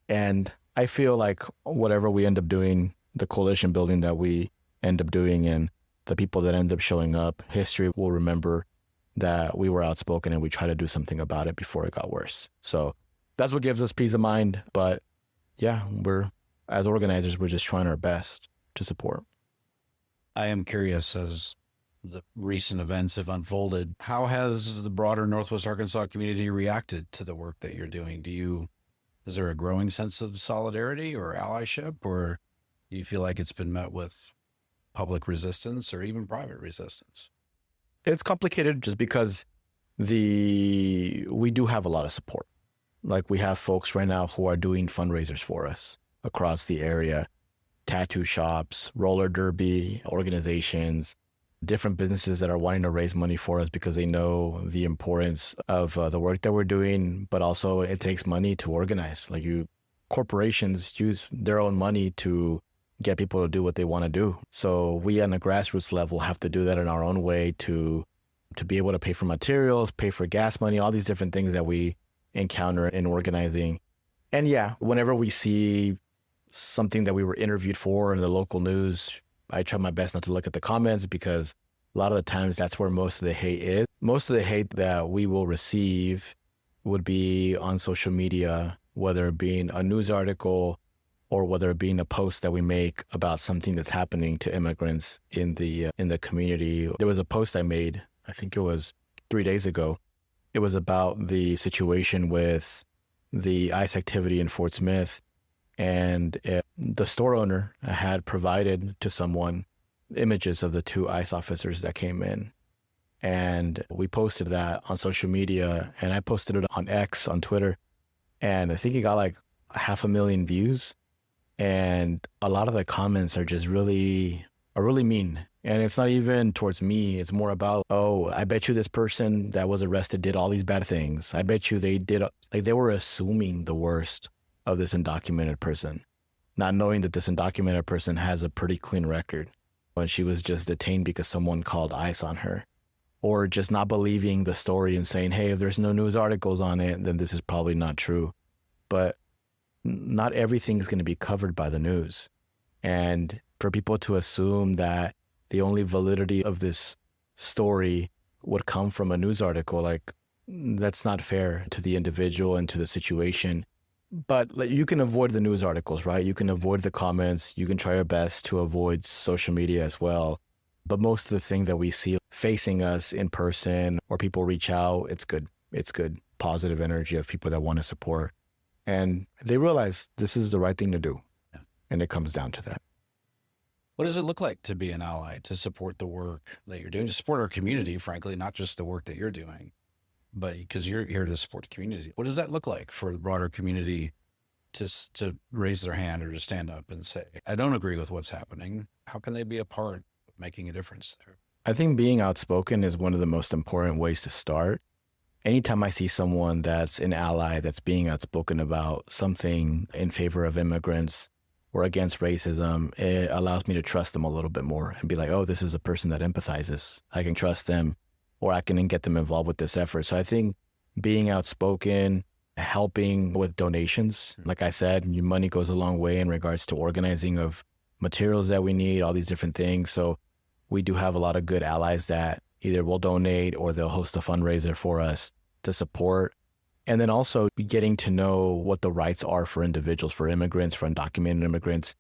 And I feel like whatever we end up doing, the coalition building that we end up doing and the people that end up showing up, history will remember that we were outspoken and we tried to do something about it before it got worse. So that's what gives us peace of mind. But yeah, as organizers, we're just trying our best to support. I am curious, as the recent events have unfolded, how has the broader Northwest Arkansas community reacted to the work that you're doing? Is there a growing sense of solidarity or allyship, or do you feel like it's been met with public resistance or even private resistance? It's complicated just because we do have a lot of support. Like we have folks right now who are doing fundraisers for us across the area, tattoo shops, roller derby organizations, different businesses that are wanting to raise money for us because they know the importance of the work that we're doing, but also it takes money to organize. Like corporations use their own money to get people to do what they want to do. So we on a grassroots level have to do that in our own way to be able to pay for materials, pay for gas money, all these different things that we encounter in organizing. And yeah, whenever we see something that we were interviewed for in the local news, I try my best not to look at the comments because a lot of the times that's where most of the hate is. Most of the hate that we will receive would be on social media, whether it being a news article or whether it being a post that we make about something that's happening to immigrants in the community. There was a post I made, I think it was 3 days ago. It was about the situation with the ICE activity in Fort Smith. And the store owner had provided to someone images of the 2 ICE officers that came in. And we posted that on social media, and I posted it on X, on Twitter. And I think it got like 500,000 views. And a lot of the comments are just really mean. And it's not even towards me. It's more about, oh, I bet you this person that was arrested did all these bad things. I bet you they did, like they were assuming the worst of this undocumented person, not knowing that this undocumented person has a pretty clean record when she was just detained because someone called ICE on her, or just not believing the story and saying, hey, if there's no news articles on it, then this is probably not true. But not everything is going to be covered by the news. And for people to assume that the only validity of this story would come from a news article, like that's not fair to the individual and to the situation. But like, you can avoid the news articles, right? You can avoid the comments. You can try your best to avoid social media as well. But most of the thing that we see facing us in person or people reach out, it's good. It's good, positive energy of people that want to support. And they realize this is the right thing to do. Yeah. And it comes down to that. What does it look like to be an ally, to support the work that you're doing, to support our community, frankly, not just the work that you're doing, but because you're here to support the community? What does that look like for the broader community to raise their hand or to stand up and say, I don't agree with what's happening? How can they be a part of making a difference there? I think being outspoken is one of the most important ways to start. Anytime I see someone that's an ally that's being outspoken about something in favor of immigrants or against racism, it allows me to trust them a little bit more and be like, oh, this is a person that empathizes. I can trust them, or I can get them involved with this effort. So I think being outspoken, helping with donations, like I said, your money goes a long way in regards to organizing of materials that we need, all these different things. So we do have a lot of good allies that either will donate or they'll host a fundraiser for us to support. And then also getting to know what the rights are for individuals, for immigrants, for undocumented immigrants.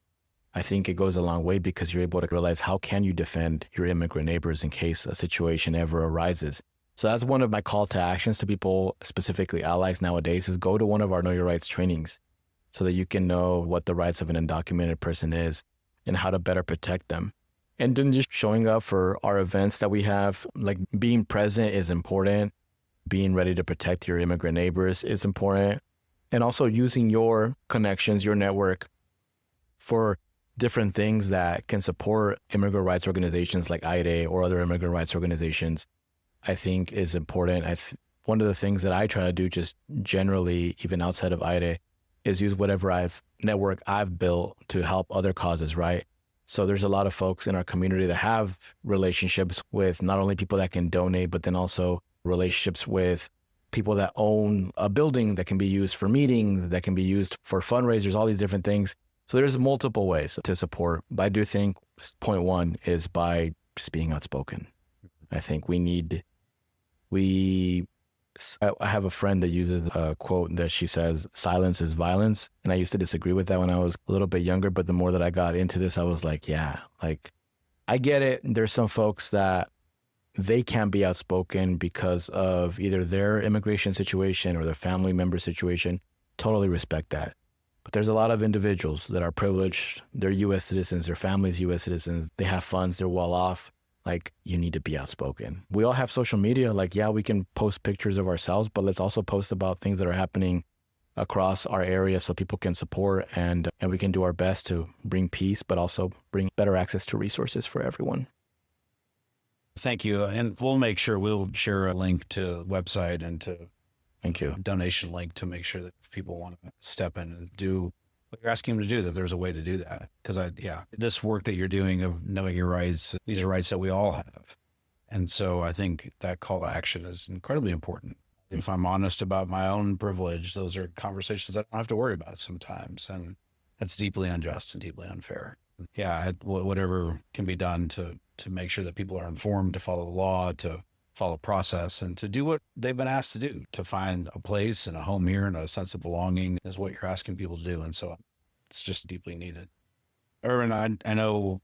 I think it goes a long way because you're able to realize how can you defend your immigrant neighbors in case a situation ever arises. So that's one of my call to actions to people, specifically allies nowadays, is go to one of our Know Your Rights trainings so that you can know what the rights of an undocumented person is and how to better protect them. And then just showing up for our events that we have, like being present is important. Being ready to protect your immigrant neighbors is important. And also using your connections, your network for different things that can support immigrant rights organizations like IDE or other immigrant rights organizations, I think is important. One of the things that I try to do just generally, even outside of IDE, is use whatever network I've built to help other causes, right? So there's a lot of folks in our community that have relationships with not only people that can donate, but then also relationships with people that own a building that can be used for meetings, that can be used for fundraisers, all these different things. So there's multiple ways to support. But I do think point one is by just being outspoken. I think I have a friend that uses a quote that she says, silence is violence. And I used to disagree with that when I was a little bit younger. But the more that I got into this, I was like, yeah, like I get it. There's some folks that they can't be outspoken because of either their immigration situation or their family member situation. Totally respect that. But there's a lot of individuals that are privileged. They're U.S. citizens, their family's U.S. citizens. They have funds, they're well off. Like, you need to be outspoken. We all have social media. Like, yeah, we can post pictures of ourselves, but let's also post about things that are happening across our area so people can support and we can do our best to bring peace, but also bring better access to resources for everyone. Thank you. And we'll share a link to the website and to Thank you. donation link to make sure that if people want to step in and do what you're asking them to do, that there's a way to do that. Because this work that you're doing of knowing your rights, these are rights that we all have. And so I think that call to action is incredibly important. If I'm honest about my own privilege, those are conversations that I don't have to worry about sometimes. And that's deeply unjust and deeply unfair. Yeah, whatever can be done to make sure that people are informed, to follow the law, to follow process, and to do what they've been asked to do, to find a place and a home here and a sense of belonging is what you're asking people to do. And so it's just deeply needed. Irvin, I know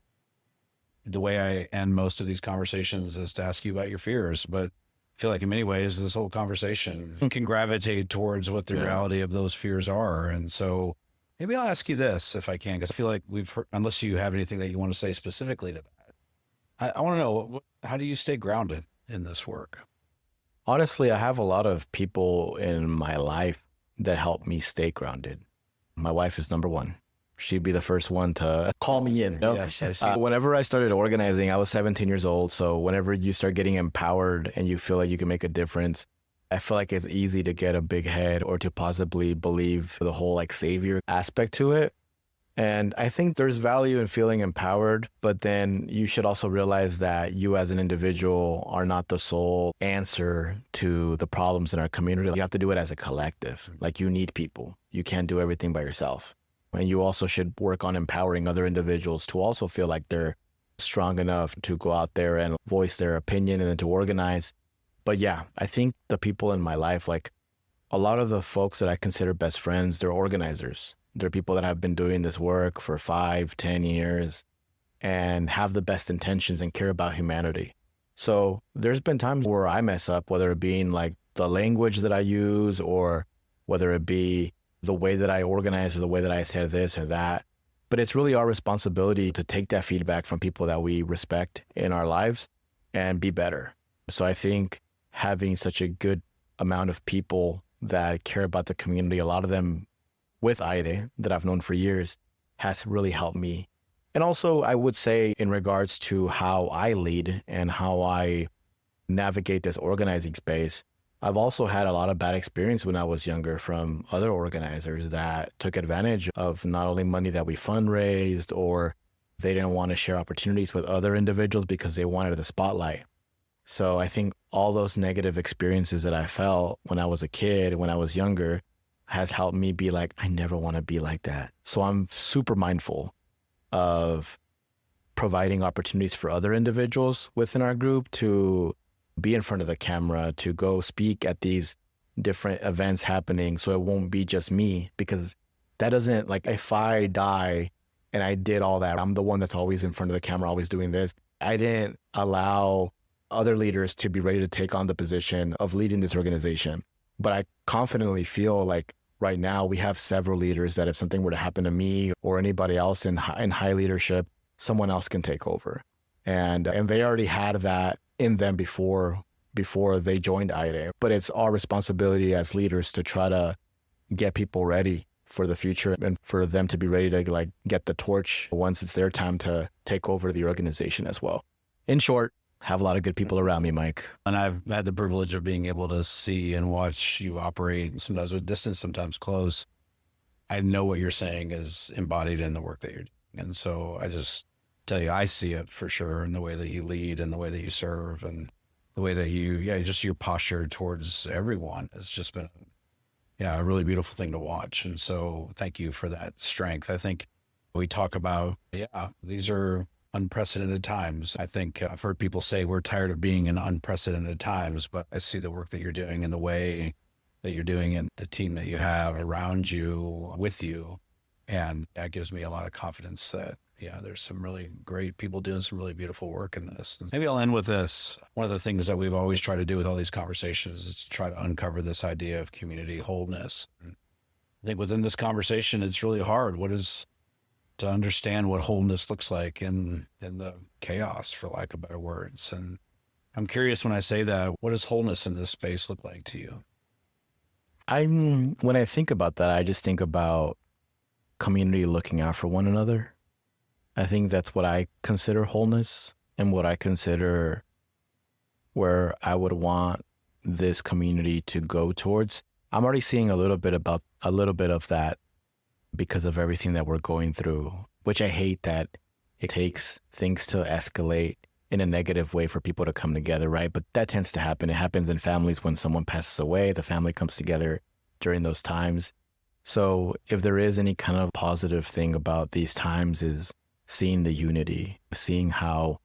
the way I end most of these conversations is to ask you about your fears, but I feel like in many ways, this whole conversation can gravitate towards what the reality of those fears are. And so maybe I'll ask you this if I can, because I feel like we've heard, unless you have anything that you want to say specifically to that, I want to know, how do you stay grounded in this work? Honestly, I have a lot of people in my life that help me stay grounded. My wife is number one. She'd be the first one to call me in. Yes, I see. Whenever I started organizing, I was 17 years old. So whenever you start getting empowered and you feel like you can make a difference, I feel like it's easy to get a big head or to possibly believe the whole like savior aspect to it. And I think there's value in feeling empowered, but then you should also realize that you as an individual are not the sole answer to the problems in our community. You have to do it as a collective. Like you need people. You can't do everything by yourself. And you also should work on empowering other individuals to also feel like they're strong enough to go out there and voice their opinion and to organize. But yeah, I think the people in my life, like a lot of the folks that I consider best friends, they're organizers. They're people that have been doing this work for 5, 10 years and have the best intentions and care about humanity. So there's been times where I mess up, whether it being like the language that I use or whether it be the way that I organize or the way that I say this or that. But it's really our responsibility to take that feedback from people that we respect in our lives and be better. So I think having such a good amount of people that care about the community, a lot of them with Aire that I've known for years, has really helped me. And also, I would say in regards to how I lead and how I navigate this organizing space, I've also had a lot of bad experience when I was younger from other organizers that took advantage of not only money that we fundraised, or they didn't want to share opportunities with other individuals because they wanted the spotlight. So I think all those negative experiences that I felt when I was a kid, when I was younger, has helped me be like, I never want to be like that. So I'm super mindful of providing opportunities for other individuals within our group to be in front of the camera, to go speak at these different events happening. So it won't be just me, because that doesn't, like, if I die and I did all that, I'm the one that's always in front of the camera, always doing this. I didn't allow other leaders to be ready to take on the position of leading this organization. But I confidently feel like right now we have several leaders that if something were to happen to me or anybody else in high leadership, someone else can take over. And they already had that in them before they joined Aire. But it's our responsibility as leaders to try to get people ready for the future and for them to be ready to like get the torch once it's their time to take over the organization as well. In short, have a lot of good people around me, Mike. And I've had the privilege of being able to see and watch you operate, sometimes with distance, sometimes close. I know what you're saying is embodied in the work that you're doing. And so I just tell you, I see it for sure in the way that you lead and the way that you serve and the way that just your posture towards everyone has just been, a really beautiful thing to watch. And so thank you for that strength. I think we talk about, these are unprecedented times. I think I've heard people say we're tired of being in unprecedented times, but I see the work that you're doing and the way that you're doing and the team that you have around you, with you. And that gives me a lot of confidence that, there's some really great people doing some really beautiful work in this. And maybe I'll end with this. One of the things that we've always tried to do with all these conversations is to try to uncover this idea of community wholeness. And I think within this conversation, it's really hard. To understand what wholeness looks like in the chaos, for lack of better words. And I'm curious when I say that, what does wholeness in this space look like to you? When I think about that, I just think about community looking out for one another. I think that's what I consider wholeness and what I consider where I would want this community to go towards. I'm already seeing a little bit of that because of everything that we're going through, which I hate that it takes things to escalate in a negative way for people to come together, right? But that tends to happen. It happens in families when someone passes away, the family comes together during those times. So if there is any kind of positive thing about these times is seeing the unity, seeing how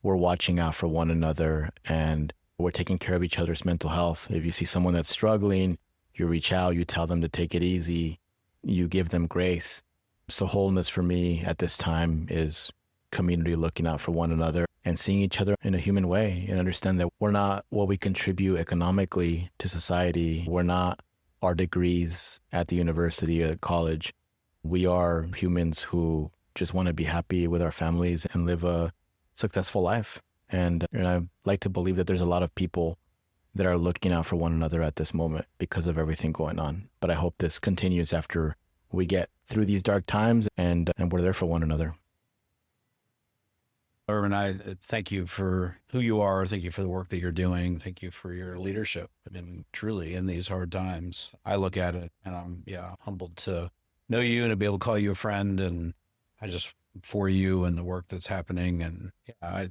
we're watching out for one another and we're taking care of each other's mental health. If you see someone that's struggling, you reach out, you tell them to take it easy, you give them grace. So wholeness for me at this time is community looking out for one another and seeing each other in a human way and understand that we're not what we contribute economically to society. We're not our degrees at the university or college. We are humans who just want to be happy with our families and live a successful life. And I like to believe that there's a lot of people that are looking out for one another at this moment because of everything going on. But I hope this continues after we get through these dark times and we're there for one another. Irvin, I thank you for who you are. Thank you for the work that you're doing. Thank you for your leadership. I mean, truly, in these hard times, I look at it and I'm, humbled to know you and to be able to call you a friend. And I just, for you and the work that's happening. And I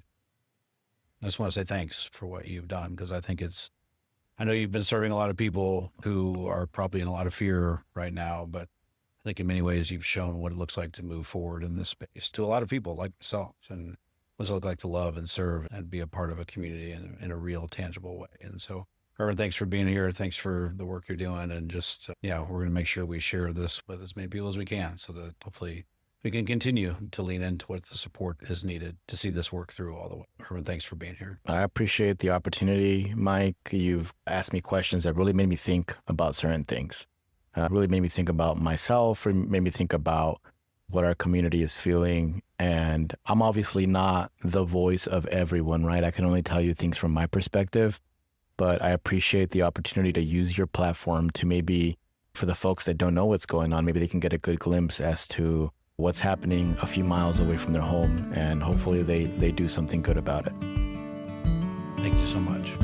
just want to say thanks for what you've done, because I think I know you've been serving a lot of people who are probably in a lot of fear right now, but I think in many ways you've shown what it looks like to move forward in this space to a lot of people like myself, and what does it look like to love and serve and be a part of a community in a real, tangible way. And so, Irvin, thanks for being here. Thanks for the work you're doing. And just, we're going to make sure we share this with as many people as we can so that hopefully we can continue to lean into what the support is needed to see this work through all the way. Irvin, thanks for being here. I appreciate the opportunity, Mike. You've asked me questions that really made me think about certain things. Really made me think about myself, or made me think about what our community is feeling. And I'm obviously not the voice of everyone, right? I can only tell you things from my perspective, but I appreciate the opportunity to use your platform to maybe, for the folks that don't know what's going on, maybe they can get a good glimpse as to what's happening a few miles away from their home, and hopefully they do something good about it. Thank you so much.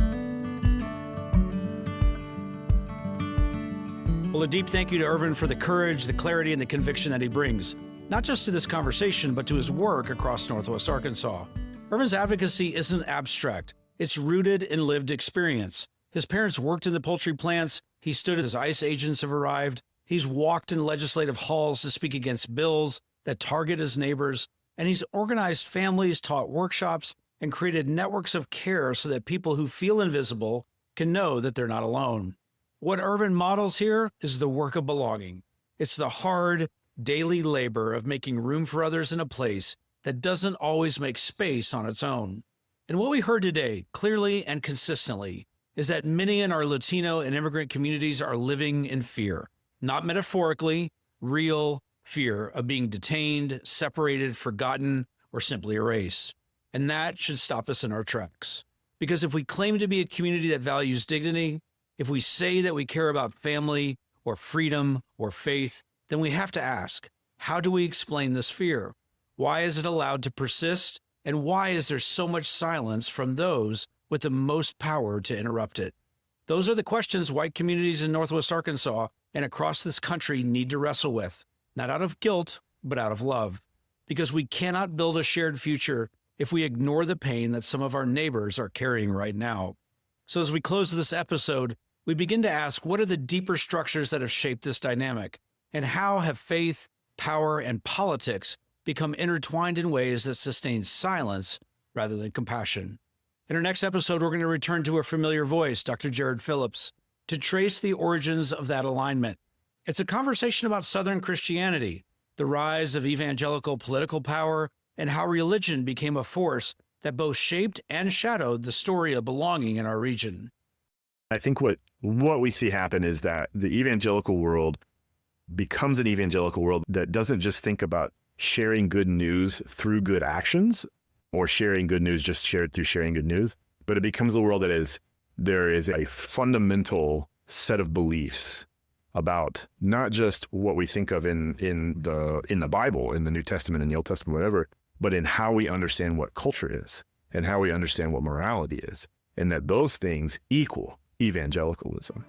Well, a deep thank you to Irvin for the courage, the clarity, and the conviction that he brings, not just to this conversation, but to his work across Northwest Arkansas. Irvin's advocacy isn't abstract. It's rooted in lived experience. His parents worked in the poultry plants. He stood as ICE agents have arrived. He's walked in legislative halls to speak against bills that target his neighbors. And he's organized families, taught workshops, and created networks of care so that people who feel invisible can know that they're not alone. What Irvin models here is the work of belonging. It's the hard, daily labor of making room for others in a place that doesn't always make space on its own. And what we heard today, clearly and consistently, is that many in our Latino and immigrant communities are living in fear. Not metaphorically, real fear of being detained, separated, forgotten, or simply erased. And that should stop us in our tracks. Because if we claim to be a community that values dignity, if we say that we care about family or freedom or faith, then we have to ask, how do we explain this fear? Why is it allowed to persist? And why is there so much silence from those with the most power to interrupt it? Those are the questions white communities in Northwest Arkansas and across this country need to wrestle with, not out of guilt, but out of love. Because we cannot build a shared future if we ignore the pain that some of our neighbors are carrying right now. So as we close this episode, we begin to ask, what are the deeper structures that have shaped this dynamic? And how have faith, power, and politics become intertwined in ways that sustain silence rather than compassion? In our next episode, we're going to return to a familiar voice, Dr. Jared Phillips, to trace the origins of that alignment. It's a conversation about Southern Christianity, the rise of evangelical political power, and how religion became a force that both shaped and shadowed the story of belonging in our region. I think what we see happen is that the evangelical world becomes an evangelical world that doesn't just think about sharing good news through good actions, or sharing good news just shared through sharing good news, but it becomes a world that there is a fundamental set of beliefs about not just what we think of in the Bible, in the New Testament and the Old Testament, whatever, but in how we understand what culture is and how we understand what morality is, and that those things equal evangelicalism.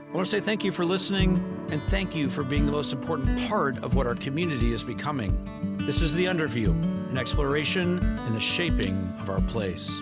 I want to say thank you for listening, and thank you for being the most important part of what our community is becoming. This is The Underview, an exploration in the shaping of our place.